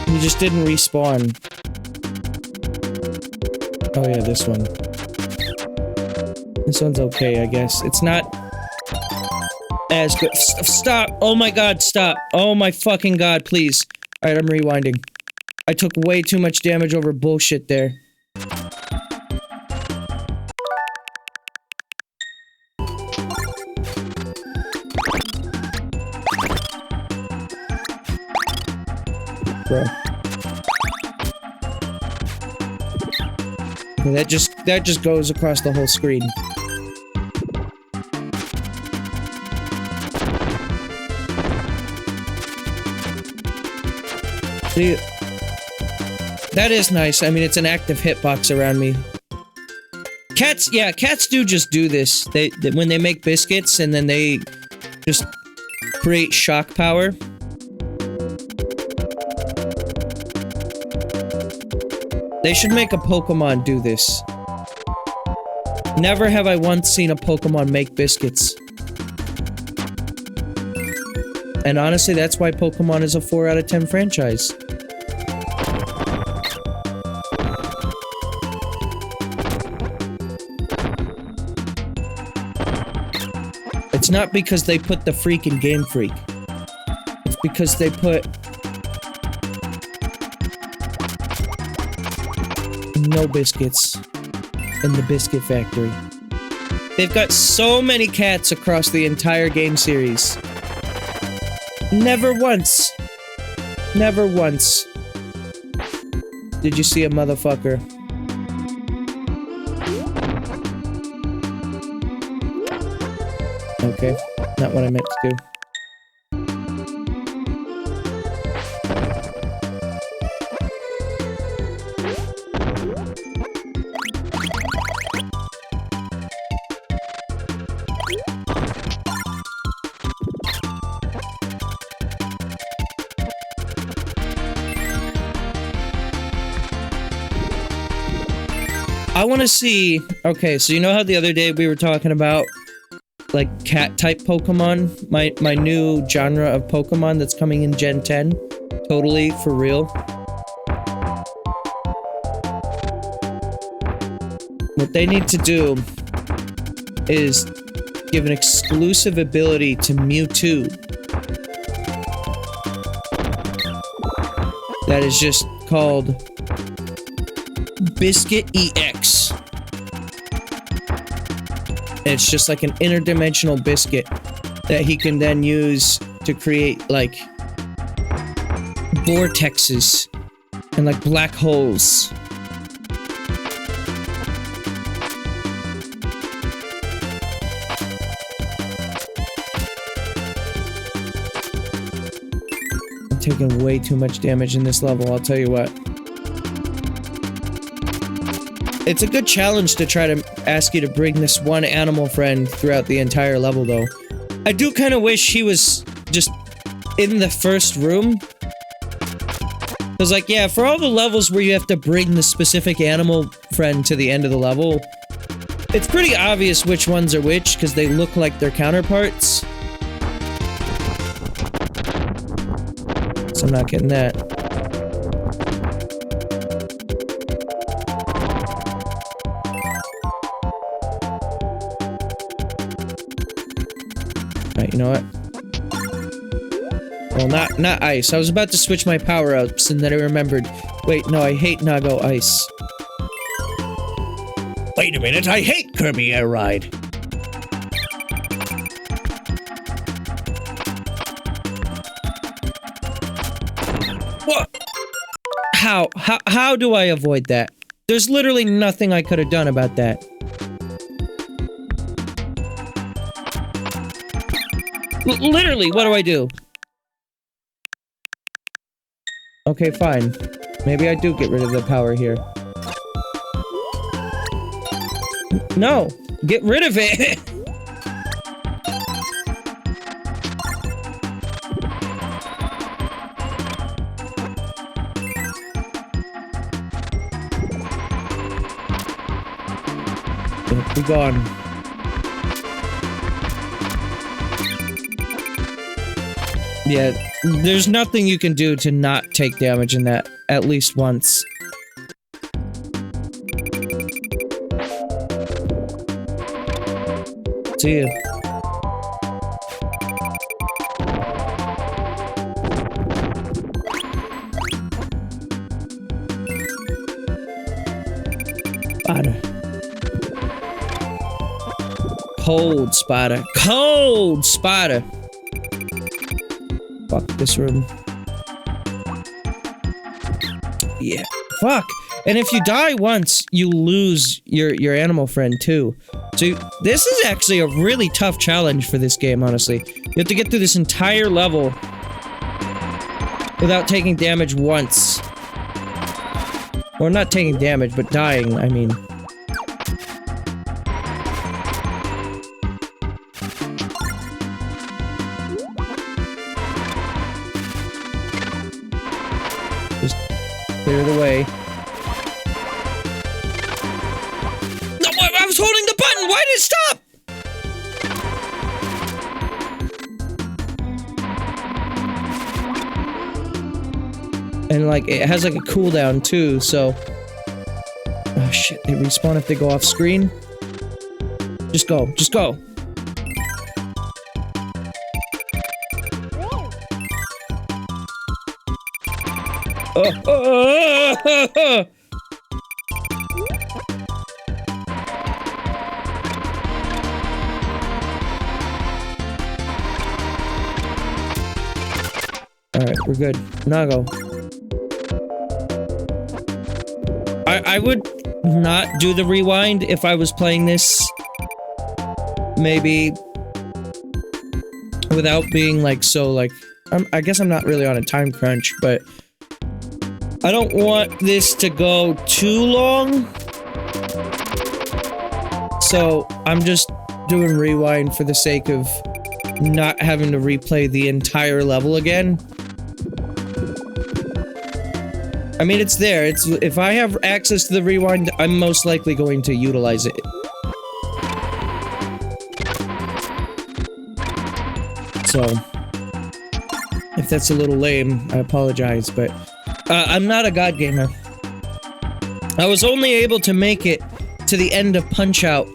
You just didn't respawn. Oh yeah, this one. This one's okay, I guess. It's not as good. Stop! Oh my god, stop! Oh my fucking god, please. Alright, I'm rewinding. I took way too much damage over bullshit there. Bro. Okay, that just goes across the whole screen. See, that is nice. I mean, it's an active hitbox around me. Cats, yeah, cats do just do this. They when they make biscuits and then they just create shock power. They should make a Pokemon do this. Never have I once seen a Pokemon make biscuits. And honestly, that's why Pokemon is a 4 out of 10 franchise. It's not because they put the freak in Game Freak. It's because they put... no biscuits in the biscuit factory. They've got so many cats across the entire game series. Never once did you see a motherfucker. Okay, not what I meant to do. I want to see... Okay, so you know how the other day we were talking about like cat type Pokemon. My new genre of Pokemon that's coming in Gen 10. Totally for real. What they need to do is give an exclusive ability to Mewtwo that is just called Biscuit EX. It's just like an interdimensional biscuit that he can then use to create like vortexes and like black holes. I'm taking way too much damage in this level, I'll tell you what. It's a good challenge to try to ask you to bring this one animal friend throughout the entire level, though. I do kind of wish he was just in the first room. Because, like, yeah, for all the levels where you have to bring the specific animal friend to the end of the level, it's pretty obvious which ones are which, because they look like their counterparts. So I'm not getting that. Alright, you know what? Well, not ice. I was about to switch my power-ups, and then I remembered. Wait, no, I hate Nago Ice. Wait a minute, I hate Kirby Air Ride. What? How do I avoid that? There's literally nothing I could have done about that. Literally, what do I do? Okay, fine. Maybe I do get rid of the power here. No! Get rid of it! Be gone. Yeah, there's nothing you can do to not take damage in that at least once. See ya. Spider. Cold spider. Cold spider. Fuck this room. Yeah. Fuck. And if you die once, you lose your animal friend too. So this is actually a really tough challenge for this game, honestly. You have to get through this entire level without taking damage once. Or not taking damage, but dying, I mean. Just clear the way. No, I was holding the button! Why did it stop? And like, it has like a cooldown too, so... Oh shit, they respawn if they go off screen? Just go, just go! Alright, we're good. Nago. I would not do the rewind if I was playing this. Maybe without being like so like I guess I'm not really on a time crunch, but I don't want this to go too long. So I'm just doing rewind for the sake of not having to replay the entire level again. I mean, it's there. It's if I have access to the rewind, I'm most likely going to utilize it. So, if that's a little lame, I apologize, but I'm not a god gamer. I was only able to make it to the end of Punch-Out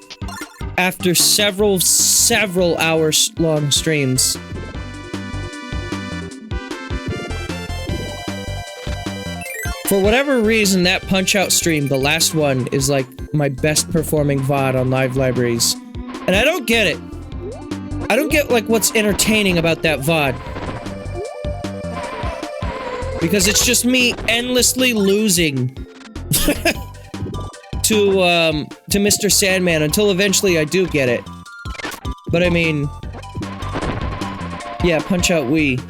after several hours long streams. For whatever reason, that Punch-Out stream, the last one, is like my best performing VOD on Live Libraries. And I don't get it. I don't get, like, what's entertaining about that VOD. Because it's just me endlessly losing to Mr. Sandman until eventually I do get it. But I mean... yeah, Punch-Out Wii.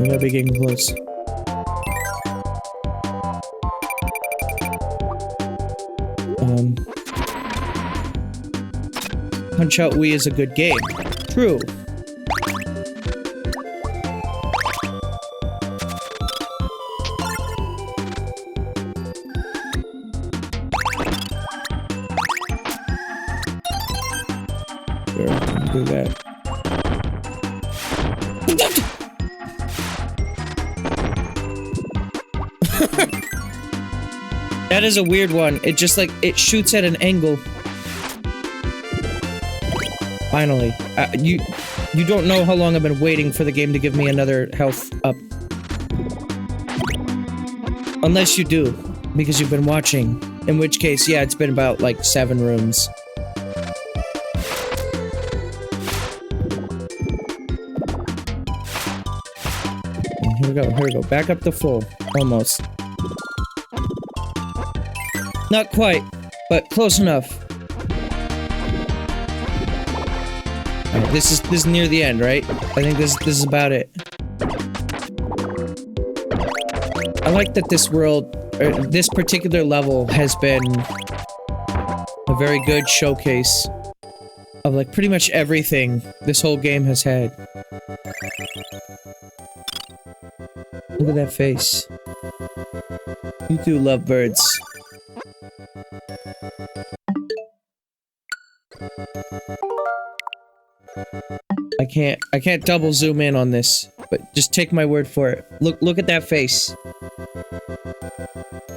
We gotta be getting close. Punch-Out Wii is a good game. True. Sure, do that. That is a weird one. It just, like, it shoots at an angle. Finally. You don't know how long I've been waiting for the game to give me another health up. Unless you do, because you've been watching. In which case, yeah, it's been about, like, 7 rooms. Here we go, here we go. Back up to full. Almost. Not quite, but close enough. Alright, this is near the end, right? I think this is about it. I like that this world, or this particular level has been a very good showcase of, like, pretty much everything this whole game has had. Look at that face. You do love birds. I can't double zoom in on this, but just take my word for it. Look at that face.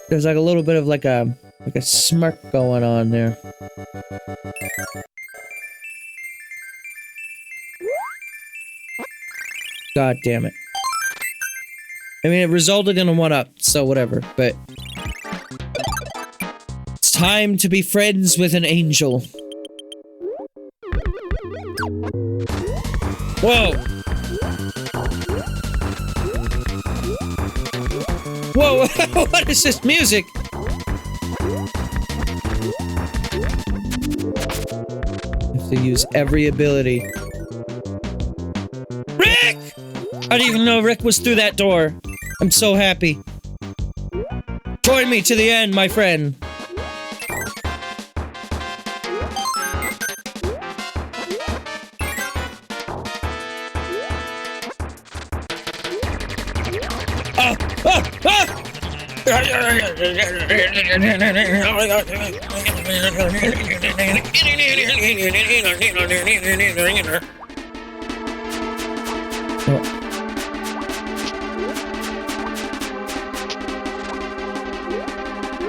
There's like a little bit of like a smirk going on there. God damn it. I mean, it resulted in a 1-up, so whatever, but... it's time to be friends with an angel. Whoa! Whoa, what is this music? I have to use every ability. Rick! I didn't even know Rick was through that door. I'm so happy. Join me to the end, my friend.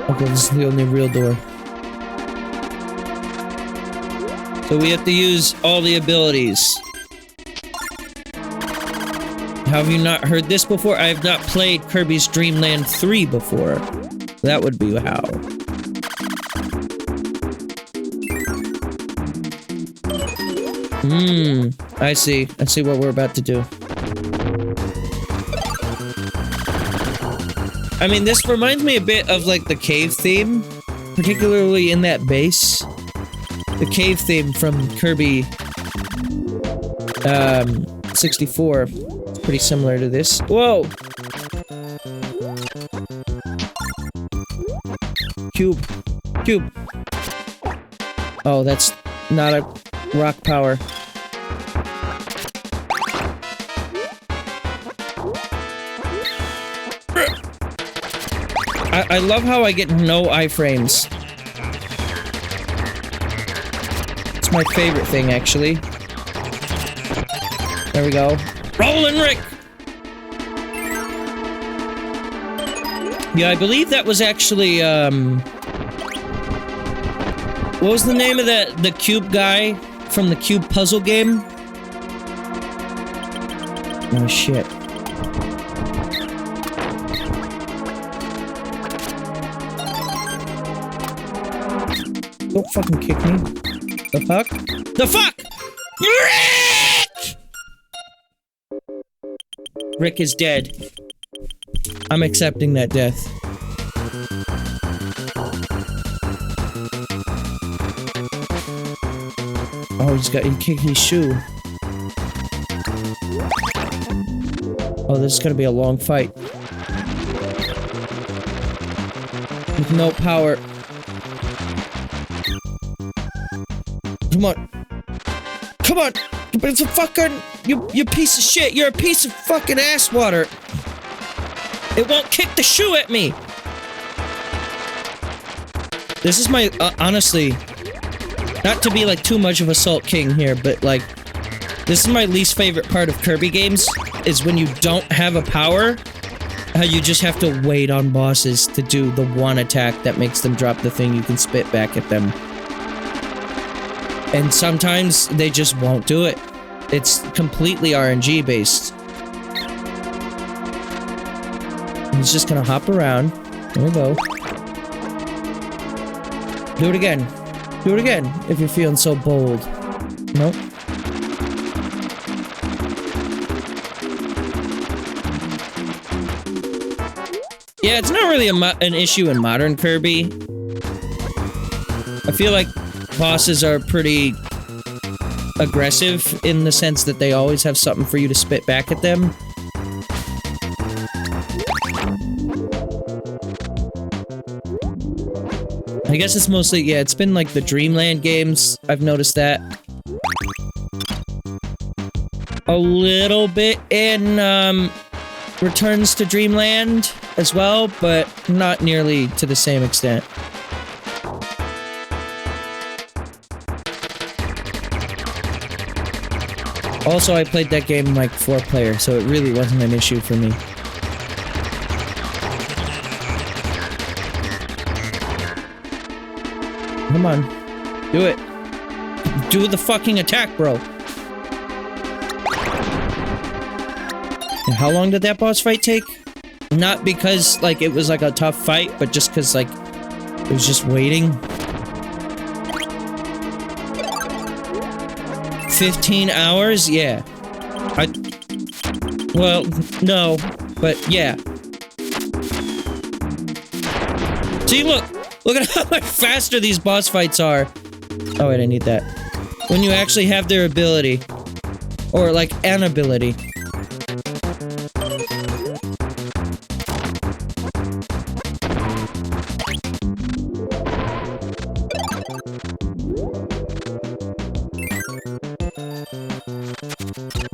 Okay, this is the only real door. So we have to use all the abilities. Have you not heard this before? I have not played Kirby's Dreamland 3 before. That would be how. I see. I see what we're about to do. I mean, this reminds me a bit of, like, the cave theme. Particularly in that base. The cave theme from Kirby... 64. It's pretty similar to this. Whoa! Cube. Cube. Oh, that's not a rock power. I love how I get no iframes. It's my favorite thing, actually. There we go. Rollin' Rick! Yeah, I believe that was actually, what was the name of the cube guy from the cube puzzle game? Oh, shit. Don't fucking kick me. The fuck? The fuck?! Rick! Rick is dead. I'm accepting that death. Oh, he kicked his shoe. Oh, this is gonna be a long fight. With no power. Come on. Come on! It's a fucking... You piece of shit! You're a piece of fucking ass water! It won't kick the shoe at me! This is my... honestly... Not to be, like, too much of a Salt King here, but, like... This is my least favorite part of Kirby games, is when you don't have a power, how you just have to wait on bosses to do the one attack that makes them drop the thing you can spit back at them. And sometimes they just won't do it. It's completely RNG based. He's just gonna hop around. There we go. Do it again. Do it again, if you're feeling so bold. Nope. Yeah, it's not really an issue in modern Kirby. I feel like bosses are pretty aggressive in the sense that they always have something for you to spit back at them. I guess it's mostly, yeah, it's been like the Dreamland games. I've noticed that. A little bit in, Returns to Dreamland as well, but not nearly to the same extent. Also, I played that game like 4-player, so it really wasn't an issue for me. Come on. Do it. Do the fucking attack, bro. And how long did that boss fight take? Not because, like, it was like a tough fight, but just because, like, it was just waiting. 15 hours? Yeah. Well, no, but yeah. See, look at how much faster these boss fights are. Oh wait, I need that. When you actually have their ability. Or like an ability.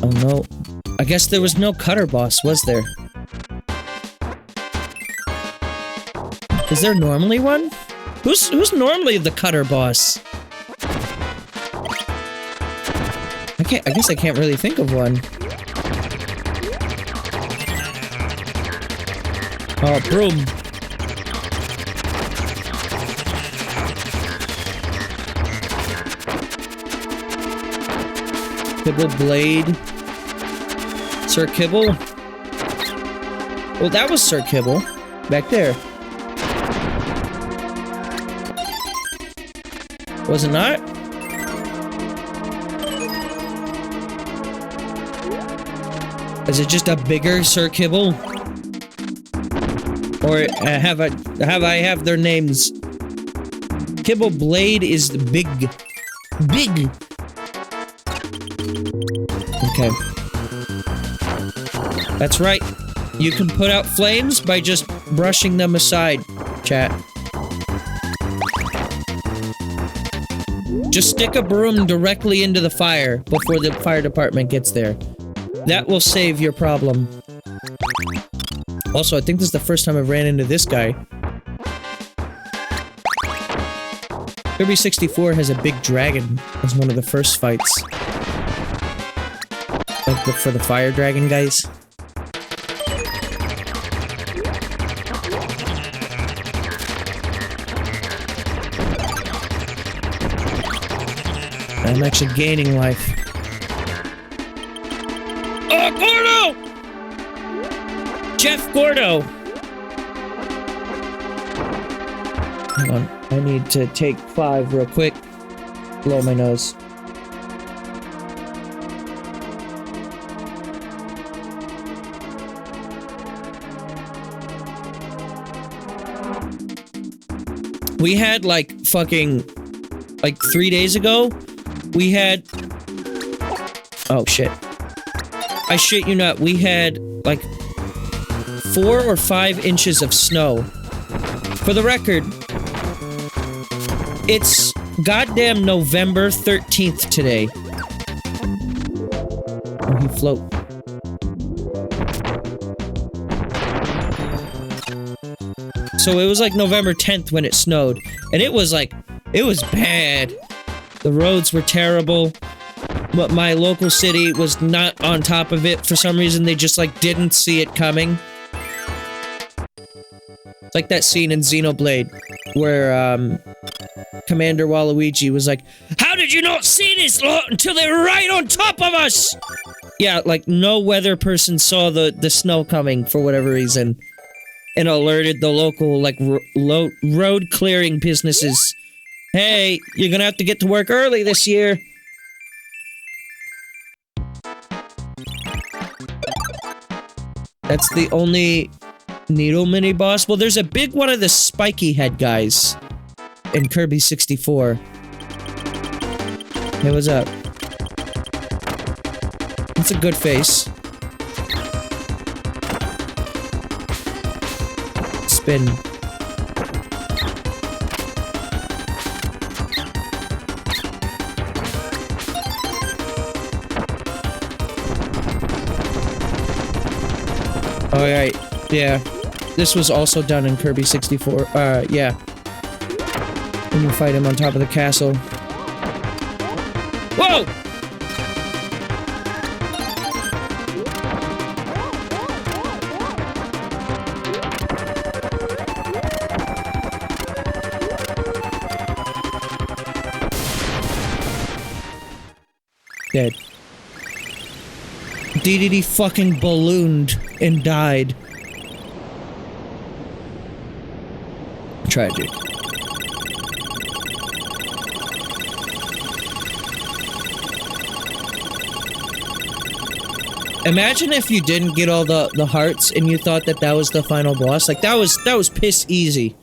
Oh no. I guess there was no cutter boss, was there? Is there normally one? Who's normally the cutter boss? I guess I can't really think of one. Oh, broom. Kibble Blade. Sir Kibble? Well, that was Sir Kibble. Back there. Was it not? Is it just a bigger Sir Kibble? Or have I their names? Kibble Blade is big. Big! Okay. That's right. You can put out flames by just brushing them aside, chat. Just stick a broom directly into the fire before the fire department gets there. That will save your problem. Also, I think this is the first time I've ran into this guy. Kirby 64 has a big dragon as one of the first fights. Like for the fire dragon guys. I'm actually gaining life. Oh, Gordo! Jeff Gordo! Hang on. I need to take 5 real quick. Blow my nose. We had like fucking... Like 3 days ago, we had... Oh shit. I shit you not, we had like 4 or 5 inches of snow. For the record, it's goddamn November 13th today. Oh, he float. So it was like November 10th when it snowed, and it was like, it was bad. The roads were terrible, but my local city was not on top of it. For some reason, they just like didn't see it coming. It's like that scene in Xenoblade where Commander Waluigi was like, "How did you not see this until they were right on top of us?" Yeah, like no weather person saw the snow coming for whatever reason, and alerted the local like road clearing businesses. Hey, you're gonna have to get to work early this year. That's the only needle mini boss. Well, there's a big one of the spiky head guys in Kirby 64. Hey, what's up? It's a good face. Spin. Alright, yeah. This was also done in Kirby 64. Yeah. When you fight him on top of the castle. Whoa! Dead. DDD fucking ballooned and died. Tragic. Imagine if you didn't get all the hearts and you thought that was the final boss. Like that was piss easy.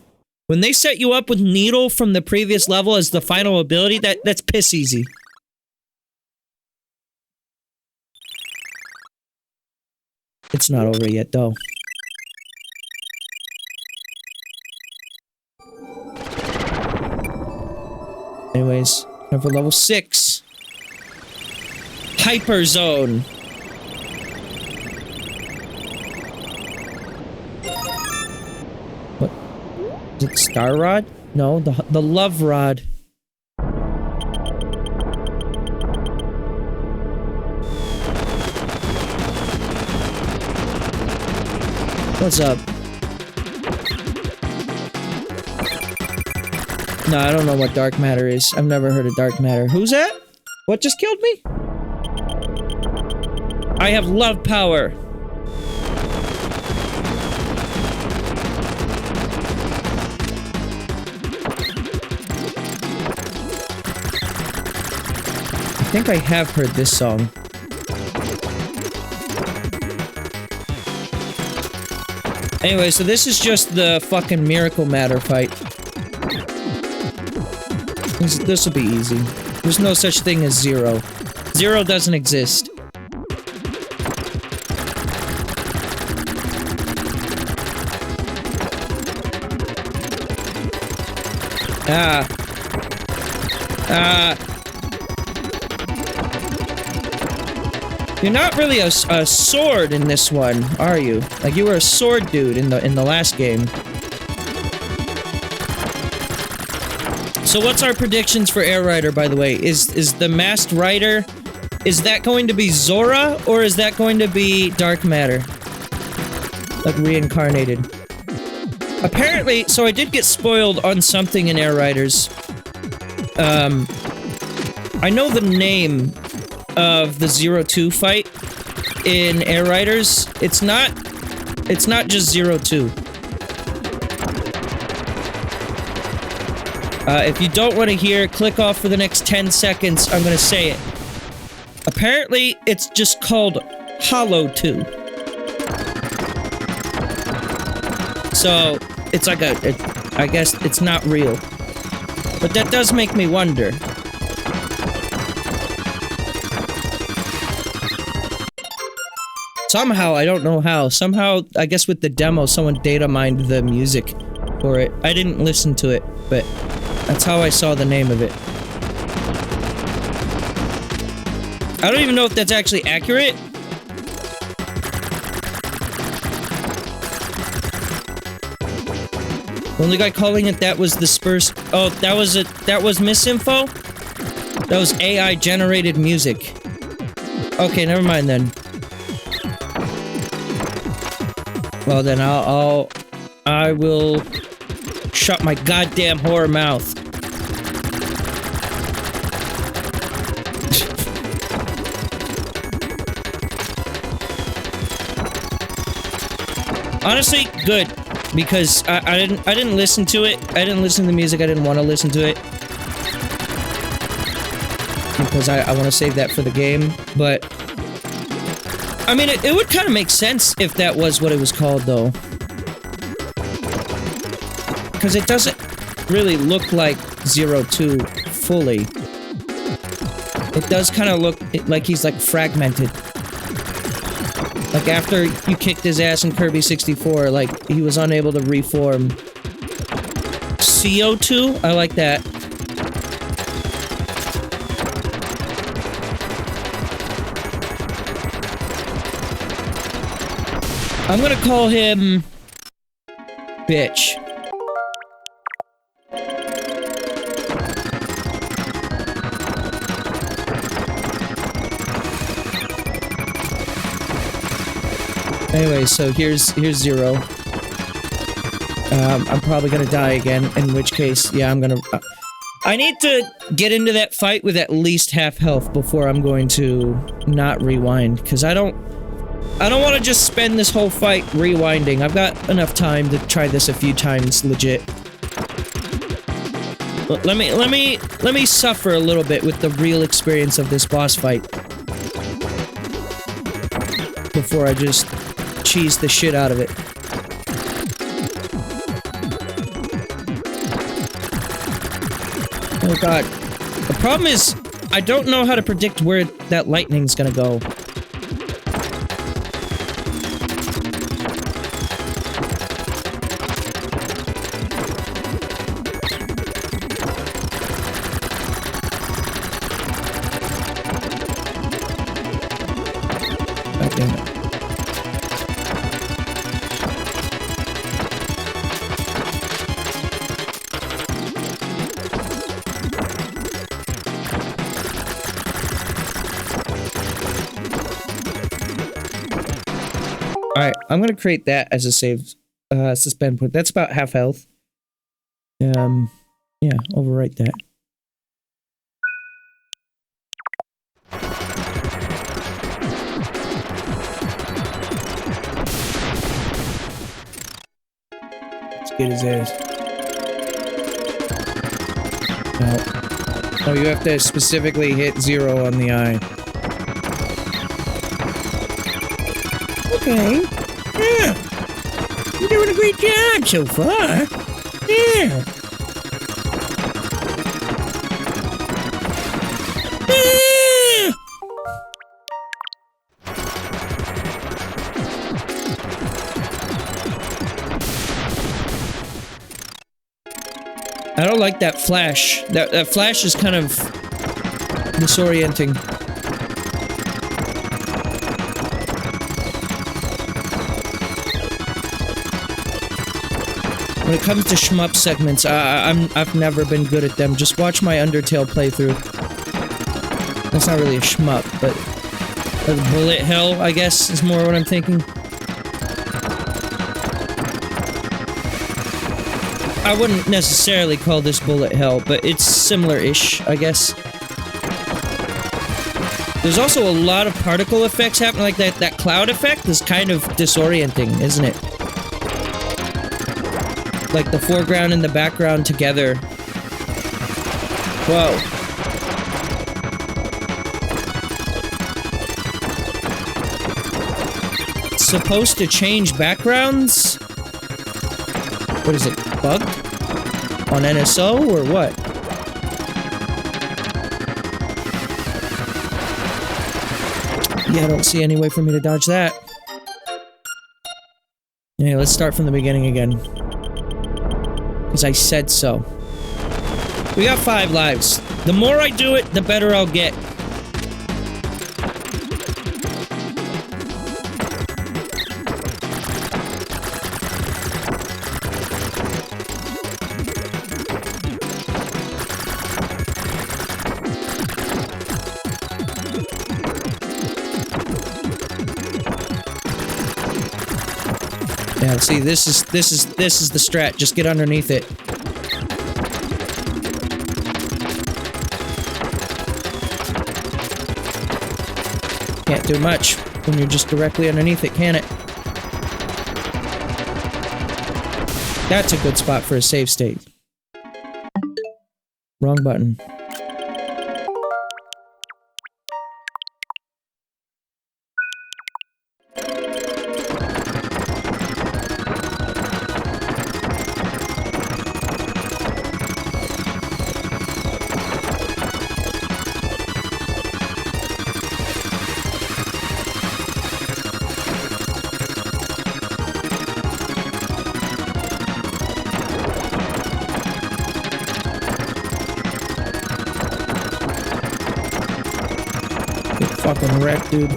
When they set you up with Needle from the previous level as the final ability, that's piss easy. It's not over yet, though. Anyways, time for level 6. Hyper Zone. What? Is it Star Rod? No, the Love Rod. What's up? No, I don't know what dark matter is. I've never heard of dark matter. Who's that? What just killed me? I have love power. I think I have heard this song. Anyway, so this is just the fucking Miracle Matter fight. This will be easy. There's no such thing as zero. Zero doesn't exist. Ah. Ah. You're not really a sword in this one, are you? Like you were a sword dude in the last game. So what's our predictions for Air Rider, by the way? Is the Masked Rider, is that going to be Zora, or is that going to be Dark Matter? Like reincarnated. Apparently, so I did get spoiled on something in Air Riders. I know the name of the 02 fight in Air Riders. It's not just 02. If you don't want to hear, click off for the next 10 seconds. I'm going to say it. Apparently, it's just called Hollow 2. So, it's like I guess it's not real. But that does make me wonder. Somehow, I don't know how, somehow, I guess with the demo, someone data mined the music for it. I didn't listen to it, but that's how I saw the name of it. I don't even know if that's actually accurate. The only guy calling it that was the Spurs. Oh, that was misinfo? That was AI generated music. Okay, never mind then. Well then I will shut my goddamn horror mouth. Honestly, good. Because I didn't listen to it. I didn't listen to the music. I didn't want to listen to it. Because I want to save that for the game. But I mean, it would kind of make sense if that was what it was called, though. Because it doesn't really look like 02 fully. It does kind of look like he's, like, fragmented. Like, after you kicked his ass in Kirby 64, like, he was unable to reform. CO2? I like that. I'm gonna call him... Bitch. Anyway, so here's Zero. I'm probably gonna die again, in which case, yeah, I'm gonna... I need to get into that fight with at least half health before I'm going to not rewind, because I don't want to just spend this whole fight rewinding. I've got enough time to try this a few times, legit. Let me suffer a little bit with the real experience of this boss fight. Before I just cheese the shit out of it. Oh god. The problem is, I don't know how to predict where that lightning's gonna go. God damn it. Alright, I'm gonna create that as a save, suspend point. That's about half health. Yeah, overwrite that. Let's get his ass. No. Oh, you have to specifically hit 0 on the eye. Okay. Yeah. You're doing a great job so far. Yeah. Yeah. I don't like that flash. That flash is kind of disorienting. When it comes to shmup segments, I've never been good at them. Just watch my Undertale playthrough. That's not really a shmup, but bullet hell, I guess, is more what I'm thinking. I wouldn't necessarily call this bullet hell, but it's similar-ish, I guess. There's also a lot of particle effects happening, like that cloud effect is kind of disorienting, isn't it? Like the foreground and the background together. Whoa. It's supposed to change backgrounds? What is it, bugged? On NSO or what? Yeah, I don't see any way for me to dodge that. Yeah, let's start from the beginning again. Because I said so. We got 5 lives. The more I do it, the better I'll get. Yeah, see, this is the strat. Just get underneath it. Can't do much when you're just directly underneath it, can it? That's a good spot for a save state. Wrong button. Fucking wreck, dude.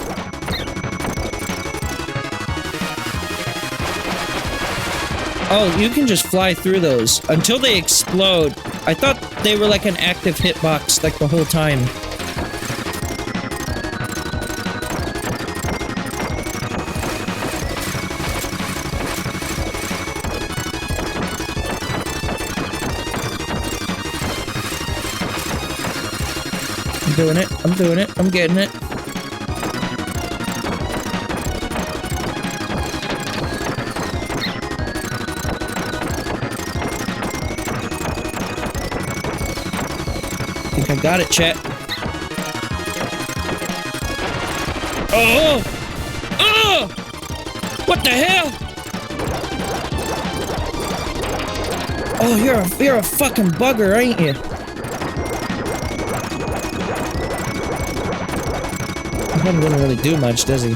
Oh, you can just fly through those until they explode. I thought they were like an active hitbox like the whole time. I'm doing it. I'm doing it. I'm getting it. I got it, chat. Oh! Oh! What the hell? Oh, you're a fucking bugger, ain't you? He doesn't really do much, does he?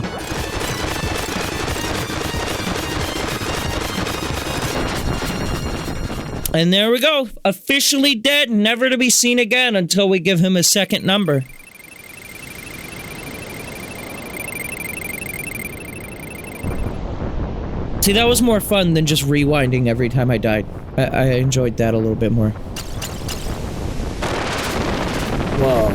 And there we go. Officially dead, never to be seen again until we give him a second number. See, that was more fun than just rewinding every time I died. I enjoyed that a little bit more. Whoa.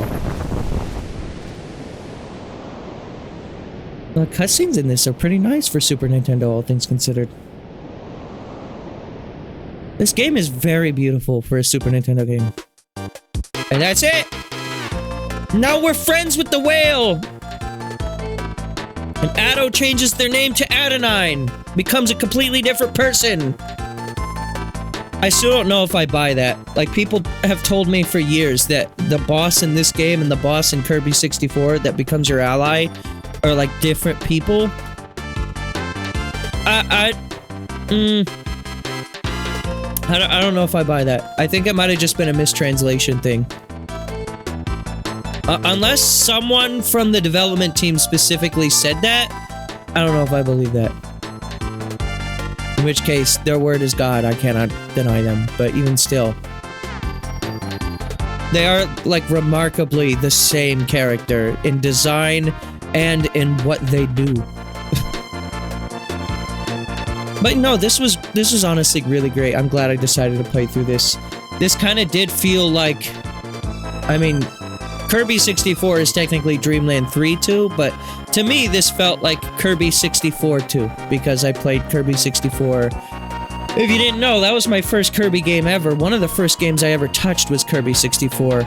The cutscenes in this are pretty nice for Super Nintendo, all things considered. This game is very beautiful for a Super Nintendo game. And that's it! Now we're friends with the whale! And Addo changes their name to Adenine. Becomes a completely different person. I still don't know if I buy that. Like, people have told me for years that the boss in this game and the boss in Kirby 64 that becomes your ally are like different people. I don't know if I buy that. I think it might have just been a mistranslation thing. Unless someone from the development team specifically said that, I don't know if I believe that. In which case, their word is God. I cannot deny them. But even still, they are, like, remarkably the same character in design and in what they do. But no, this was honestly really great. I'm glad I decided to play through this. This kind of did feel like, I mean, Kirby 64 is technically Dreamland 3 too, but to me this felt like Kirby 64 too, because I played Kirby 64. If you didn't know, that was my first Kirby game ever. One of the first games I ever touched was Kirby 64.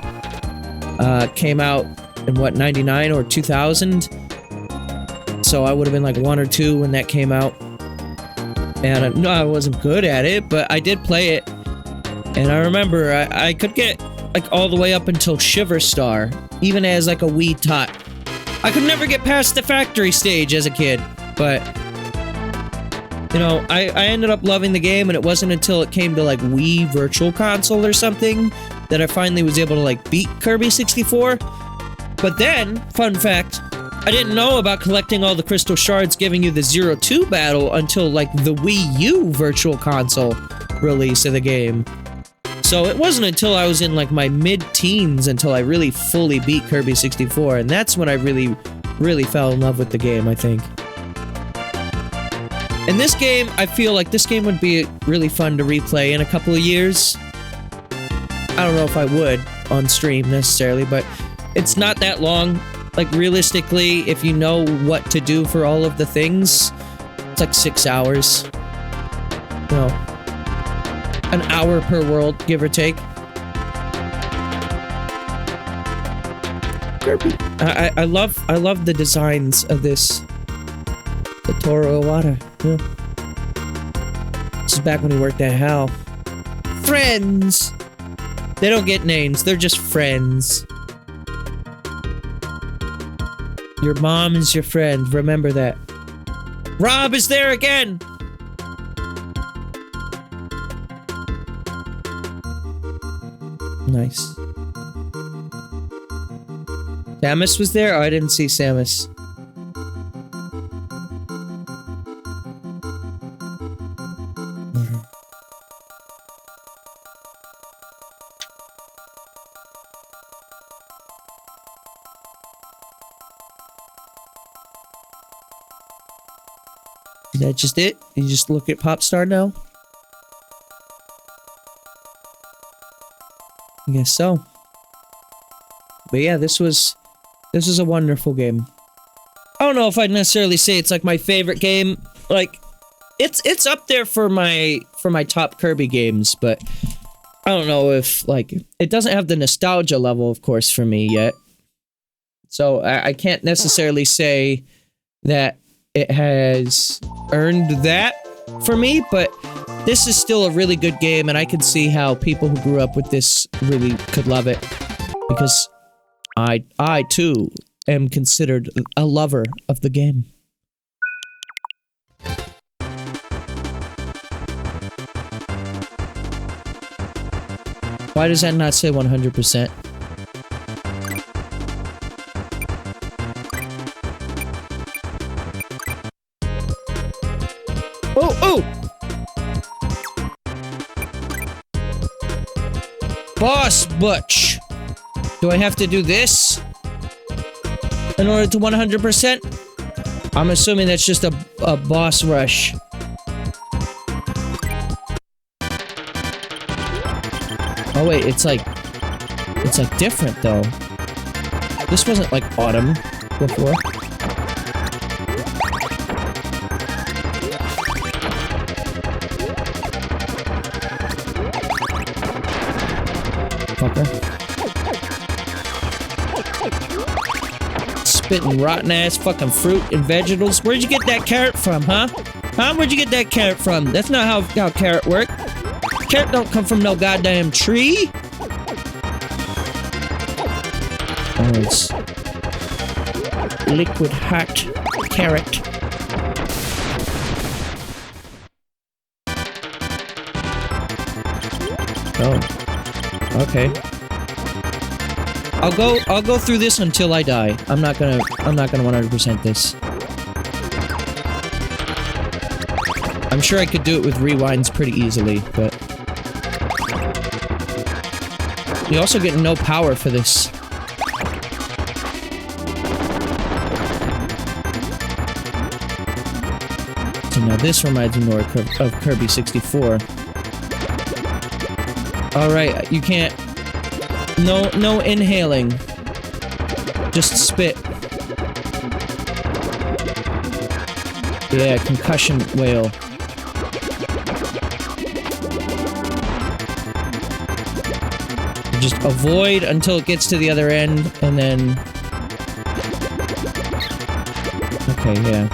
Came out in what, 99 or 2000? So I would have been like 1 or 2 when that came out. And no, I wasn't good at it, but I did play it. And I remember I could get like all the way up until Shiver Star, even as like a wee tot. I could never get past the factory stage as a kid, but you know, I ended up loving the game, and it wasn't until it came to like Wii Virtual Console or something that I finally was able to like beat Kirby 64. But then, fun fact, I didn't know about collecting all the crystal shards giving you the 0-2 battle until like the Wii U Virtual Console release of the game. So it wasn't until I was in like my mid-teens until I really fully beat Kirby 64, and that's when I really fell in love with the game, I think. And this game, I feel like this game would be really fun to replay in a couple of years. I don't know if I would on stream necessarily, but it's not that long. Like realistically, if you know what to do for all of the things, it's like 6 hours. You know, an hour per world, give or take. I love the designs of this. The Toro Iwata. Yeah. This is back when he worked at HAL. Friends! They don't get names, they're just friends. Your mom is your friend, remember that. Rob is there again! Nice. Samus was there? Oh, I didn't see Samus. Is that just it? You just look at Popstar now? I guess so. But yeah, this was a wonderful game. I don't know if I'd necessarily say it's like my favorite game. Like, it's up there for my top Kirby games, but I don't know if like it doesn't have the nostalgia level, of course, for me yet. So I can't necessarily say that it has earned that for me, but this is still a really good game, and I can see how people who grew up with this really could love it, because I too am considered a lover of the game. Why does that not say 100%? Oh! Boss Butch! Do I have to do this in order to 100%? I'm assuming that's just a boss rush. Oh wait, it's like different though. This wasn't like autumn before. Fucker. Spitting rotten ass fucking fruit and vegetables. Where'd you get that carrot from, huh? Where'd you get that carrot from? That's not how carrot work. Carrot don't come from no goddamn tree. Oh, it's liquid hot carrot. Oh, okay. I'll go through this until I die. I'm not gonna 100% this. I'm sure I could do it with rewinds pretty easily, but you also get no power for this. interesting. Now this reminds me more of Kirby 64. Alright, you can't... No inhaling. Just spit. Yeah, concussion whale. Just avoid until it gets to the other end, and then... Okay, yeah.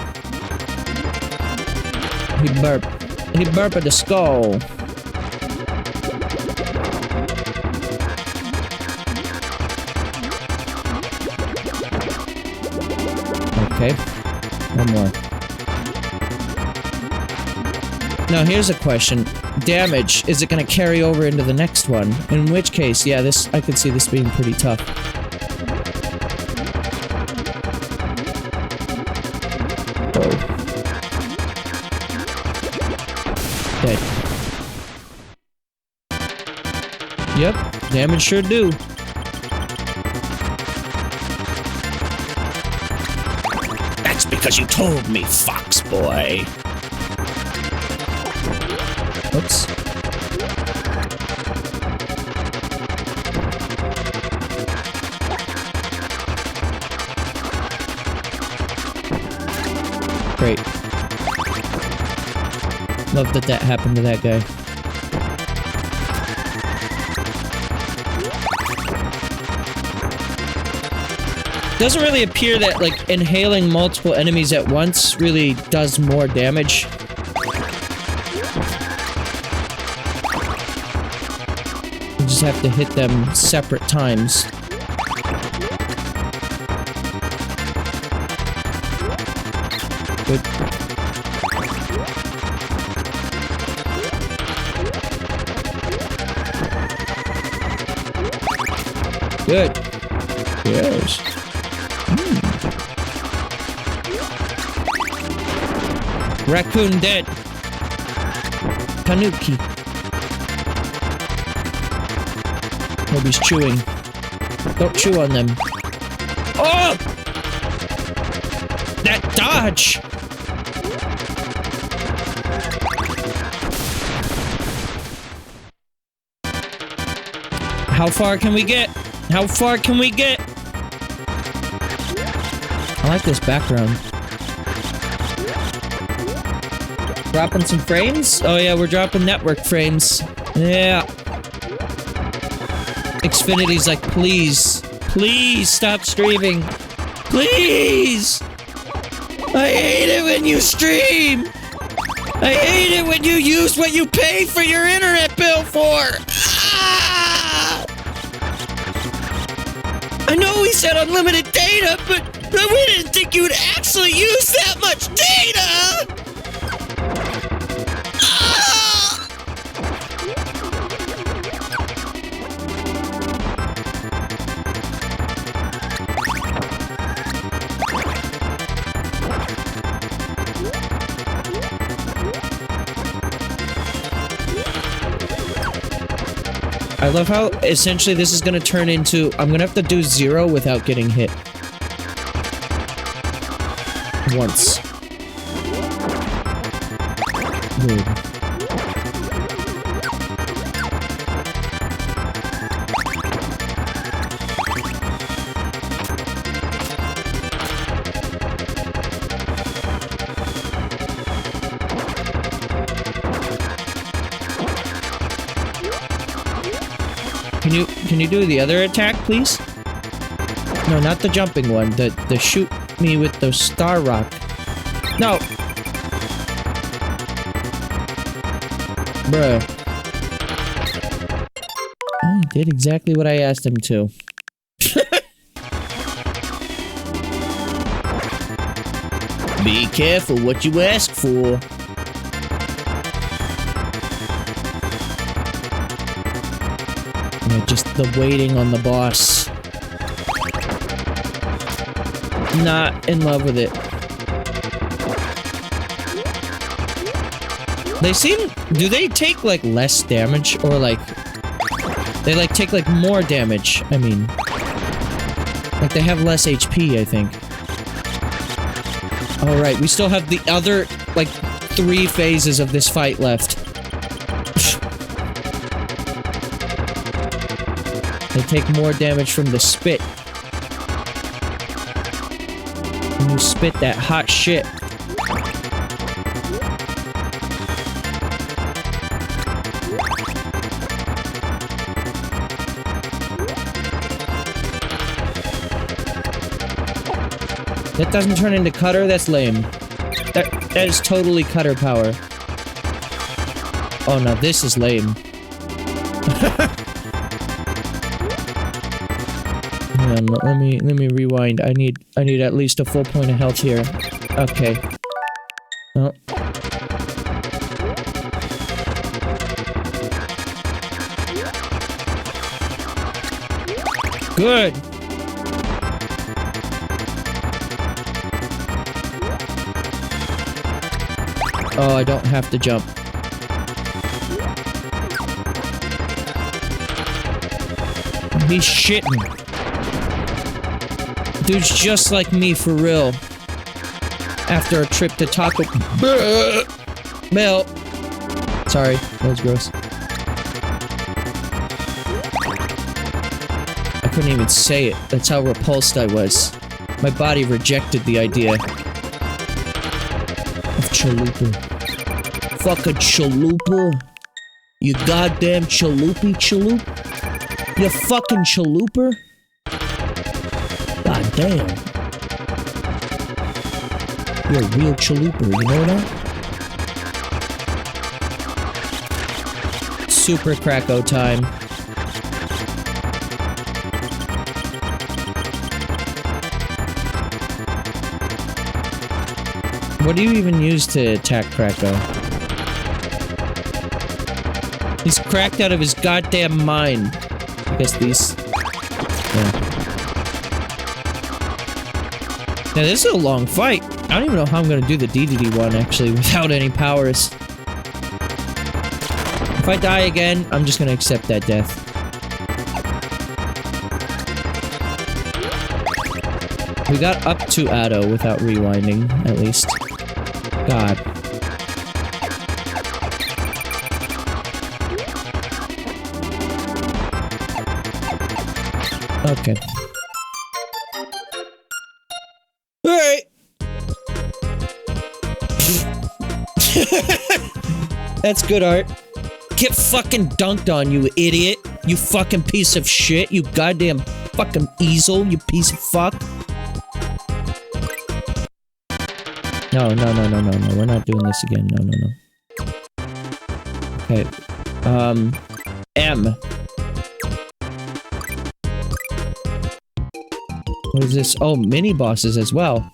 He burped. He burped at the skull. Okay. One more. Now here's a question. Damage, is it gonna carry over into the next one? In which case, yeah, this, I could see this being pretty tough. Whoa. Dead. Yep, damage sure do. That's because you told me, Fox Boy. Oops. Great. Love that that happened to that guy. Doesn't really appear that, like, inhaling multiple enemies at once really does more damage. You just have to hit them separate times. Good. Good. Yes. Raccoon dead. Tanuki. Kirby's chewing. Don't chew on them. Oh! That dodge! How far can we get? How far can we get? I like this background. Dropping some frames? Oh yeah, we're dropping network frames. Yeah. Xfinity's like, please. Please stop streaming. Please! I hate it when you stream! I hate it when you use what you pay for your internet bill for! Ah! I know we said unlimited data, but we didn't think you would actually use that much data! I love how essentially this is gonna turn into, I'm gonna have to do 0 without getting hit. Once. Good. Can you do the other attack, please? No, not the jumping one. The shoot me with the star rock. No! Bruh. Oh, he did exactly what I asked him to. Be careful what you ask for. Just the waiting on the boss. Not in love with it. They seem... Do they take, like, less damage? Or, like... They, like, take, like, more damage. I mean... Like, they have less HP, I think. Alright, we still have the other, like, 3 phases of this fight left. They take more damage from the spit. When you spit that hot shit. That doesn't turn into cutter? That's lame. That is totally cutter power. Oh no, this is lame. Hang on, let me rewind. I need at least a full point of health here. Okay. Oh. Good. Oh, I don't have to jump. He's shitting. Dude's just like me, for real. After a trip to Taco Bell. Sorry, that was gross. I couldn't even say it. That's how repulsed I was. My body rejected the idea of chalupa. Fucking chalupa. You goddamn chalupa. You fucking chaluper. God damn. You're a real chaluper, you know that? Super Cracko time. What do you even use to attack Cracko? He's cracked out of his goddamn mind. I guess these... Yeah. Now this is a long fight. I don't even know how I'm gonna do the DDD one, actually, without any powers. If I die again, I'm just gonna accept that death. We got up to Addo without rewinding, at least. God. Okay. Alright. That's good art. Get fucking dunked on, you idiot. You fucking piece of shit. You goddamn fucking easel, you piece of fuck. No. We're not doing this again. No. Okay. M. What is this? Oh, mini bosses as well.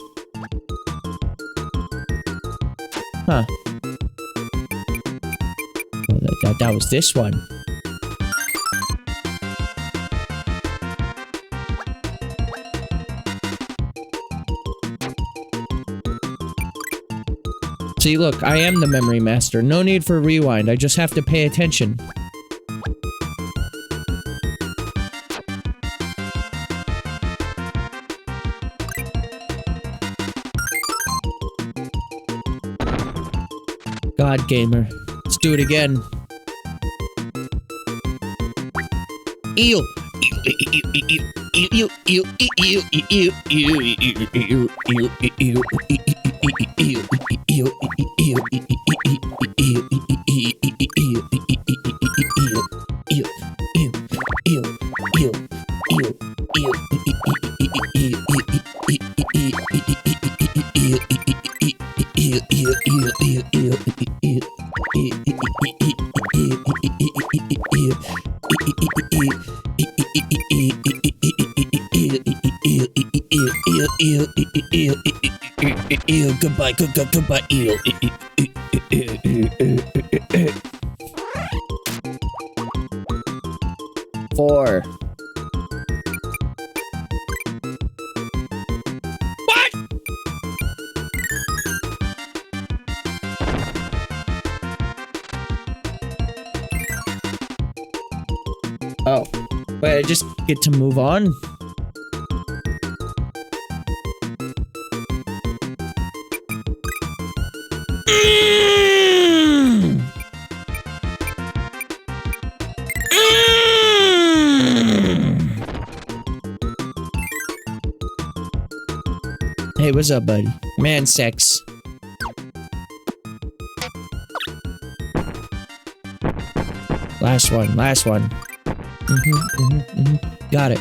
Huh. Oh, that was this one. See, look, I am the memory master. No need for rewind. I just have to pay attention. God, gamer. Let's do it again. Eel. Goodbye, goodbye, eel. 4. What? Oh. Wait, I just get to move on? Hey, what's up, buddy? Man sex. Last one, last one. Got it.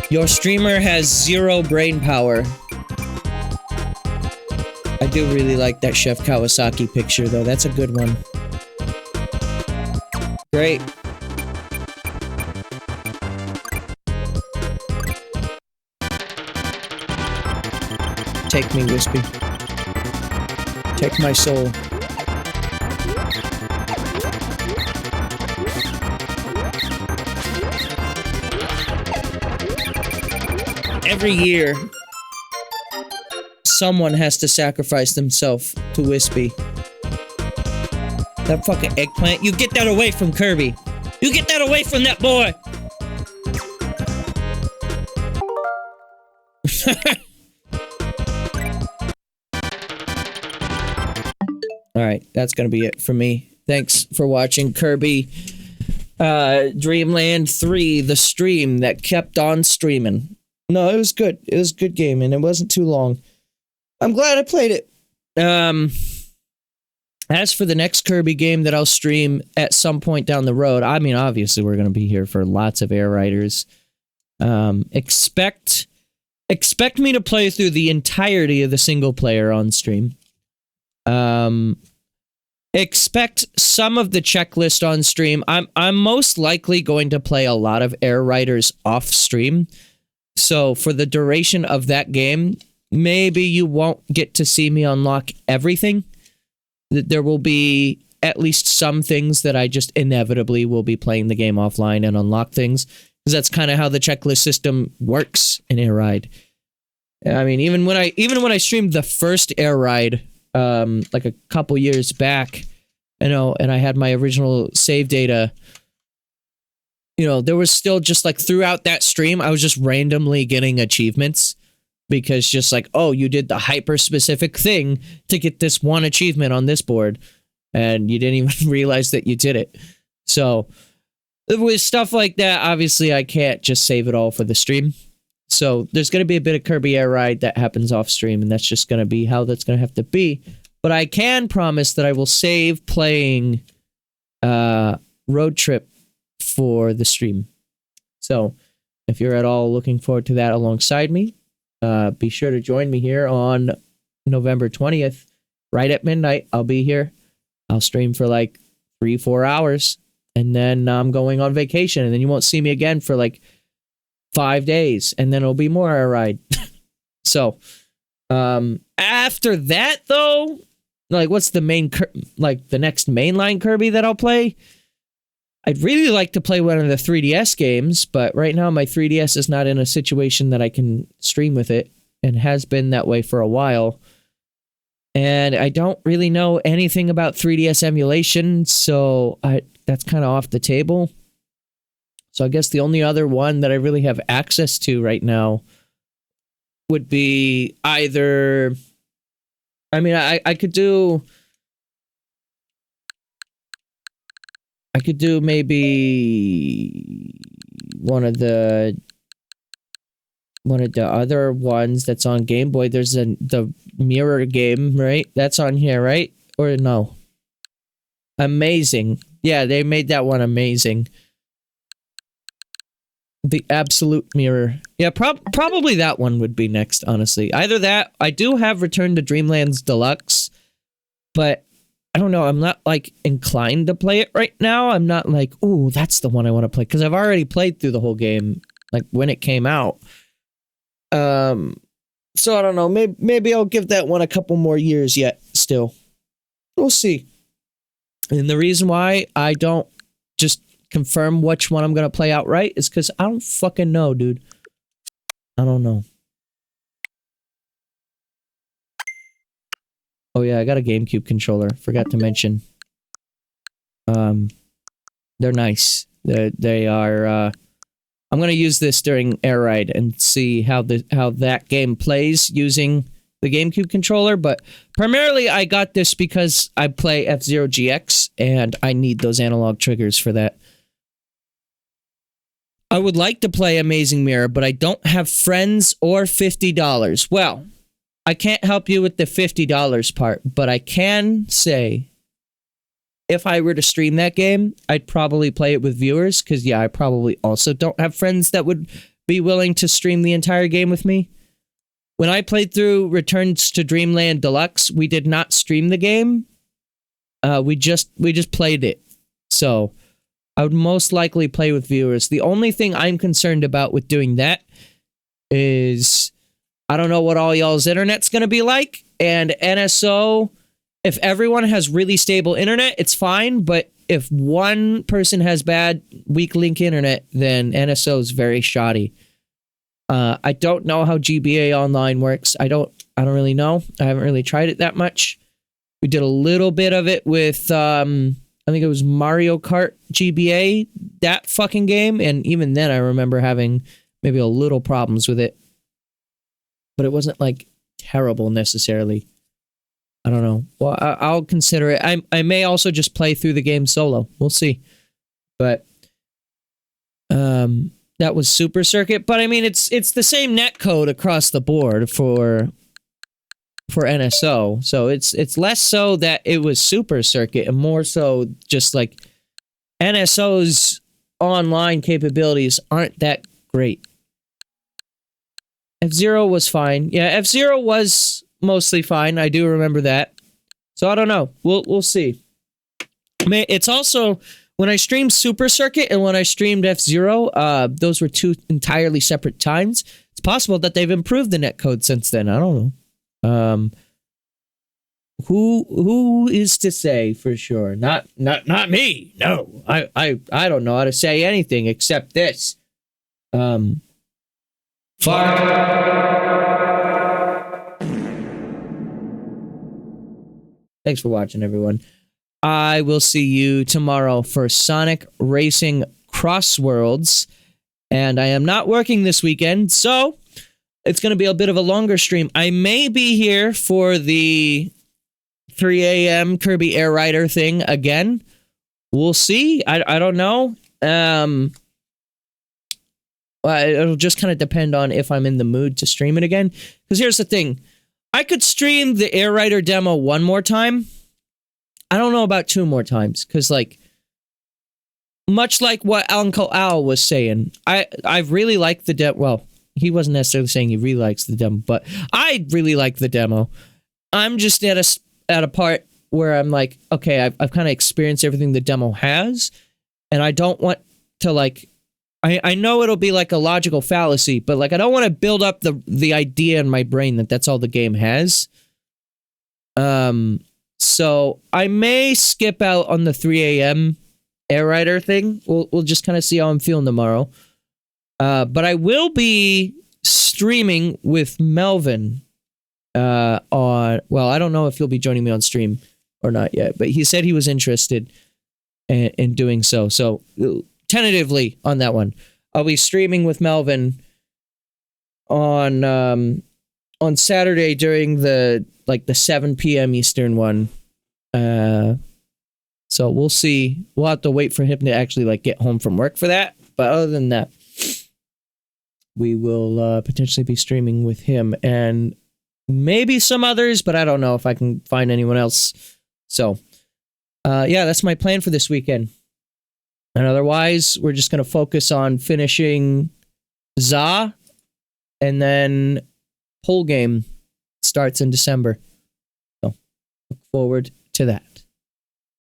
Your streamer has 0 brain power. I do really like that Chef Kawasaki picture, though. That's a good one. Great. Take me, Wispy. Take my soul. Every year, someone has to sacrifice themselves to Wispy. That fucking eggplant. You get that away from Kirby. You get that away from that boy. Alright, that's gonna be it for me. Thanks for watching Kirby Dreamland 3, the stream that kept on streaming. No, it was good. It was a good game, and it wasn't too long. I'm glad I played it. As for the next Kirby game that I'll stream at some point down the road, I mean, obviously we're going to be here for lots of Air Riders. Expect me to play through the entirety of the single player on stream. Expect some of the checklist on stream. I'm most likely going to play a lot of Air Riders off stream. So for the duration of that game, maybe you won't get to see me unlock everything. There will be at least some things that I just inevitably will be playing the game offline and unlock things, because that's kind of how the checklist system works in Air Ride. I mean, even when I streamed the first Air Ride, like a couple years back, and I had my original save data. There was still just like throughout that stream, I was just randomly getting achievements because just like, oh, you did the hyper specific thing to get this one achievement on this board and you didn't even realize that you did it. So with stuff like that, obviously I can't just save it all for the stream. So there's going to be a bit of Kirby Air Ride that happens off stream, and that's just going to be how that's going to have to be. But I can promise that I will save playing Road Trip for the stream. So if you're at all looking forward to that alongside me, be sure to join me here on November 20th, right at midnight. I'll be here. I'll stream for like 3-4 hours, and then I'm going on vacation, and then you won't see me again for like 5 days, and then it'll be more Air Ride. So after that though, like what's the main the next mainline Kirby that I'll play? I'd really like to play one of the 3DS games, but right now my 3DS is not in a situation that I can stream with it, and has been that way for a while. And I don't really know anything about 3DS emulation, so that's kind of off the table. So I guess the only other one that I really have access to right now would be either... I mean, I could do... I could do maybe one of the other ones that's on Game Boy. There's the mirror game, right? That's on here, right? Or no? Amazing. Yeah, they made that one amazing. The Absolute Mirror. Yeah, probably that one would be next, honestly. Either that, I do have Return to Dreamland's Deluxe, but I don't know, I'm not, like, inclined to play it right now. I'm not like, ooh, that's the one I want to play, because I've already played through the whole game, like, when it came out. So I don't know, maybe I'll give that one a couple more years yet, still. We'll see. And the reason why I don't just confirm which one I'm going to play outright is because I don't fucking know, dude. I don't know. Oh yeah, I got a GameCube controller. Forgot to mention. They're nice. They are I'm going to use this during Air Ride and see how that game plays using the GameCube controller. But primarily, I got this because I play F-Zero GX, and I need those analog triggers for that. I would like to play Amazing Mirror, but I don't have friends or $50. Well, I can't help you with the $50 part, but I can say if I were to stream that game, I'd probably play it with viewers, because, yeah, I probably also don't have friends that would be willing to stream the entire game with me. When I played through Returns to Dreamland Deluxe, we did not stream the game. We just played it. So I would most likely play with viewers. The only thing I'm concerned about with doing that is I don't know what all y'all's internet's going to be like. And NSO, if everyone has really stable internet, it's fine. But if one person has bad, weak link internet, then NSO is very shoddy. I don't know how GBA Online works. I don't really know. I haven't really tried it that much. We did a little bit of it with, I think it was Mario Kart GBA, that fucking game. And even then, I remember having maybe a little problems with it. But it wasn't, like, terrible necessarily. I don't know. Well, I'll consider it. I may also just play through the game solo. We'll see. But that was Super Circuit. But I mean, it's the same netcode across the board for NSO. So it's less so that it was Super Circuit and more so just like NSO's online capabilities aren't that great. F-Zero was fine. Yeah, F-Zero was mostly fine. I do remember that. So I don't know. We'll see. I mean, it's also when I streamed Super Circuit and when I streamed F-Zero, those were two entirely separate times. It's possible that they've improved the netcode since then. I don't know. Who is to say for sure? Not me. No. I don't know how to say anything except this. Fuck. Thanks for watching, everyone. I will see you tomorrow for Sonic Racing Crossworlds. And I am not working this weekend, so it's going to be a bit of a longer stream. I may be here for the 3 a.m. Kirby Air Rider thing again. We'll see. I don't know. It'll just kind of depend on if I'm in the mood to stream it again. Because here's the thing. I could stream the Air Rider demo one more time. I don't know about 2 more times. Because, like, much like what Uncle Al was saying, I really like the demo. Well, he wasn't necessarily saying he really likes the demo, but I really like the demo. I'm just at a part where I'm like, okay, I've kind of experienced everything the demo has, and I don't want to, like, I know it'll be like a logical fallacy, but like I don't want to build up the idea in my brain that that's all the game has. So I may skip out on the 3 a.m. Air Rider thing. We'll just kind of see how I'm feeling tomorrow. But I will be streaming with Melvin on, well, I don't know if he'll be joining me on stream or not yet, but he said he was interested in doing so. So tentatively on that one, I'll be streaming with Melvin on Saturday during the 7 p.m. Eastern one. So we'll see. We'll have to wait for him to actually like get home from work for that. But other than that, we will potentially be streaming with him and maybe some others, but I don't know if I can find anyone else. So, yeah, that's my plan for this weekend. And otherwise, we're just going to focus on finishing ZA, and then Pool Game starts in December. So, look forward to that.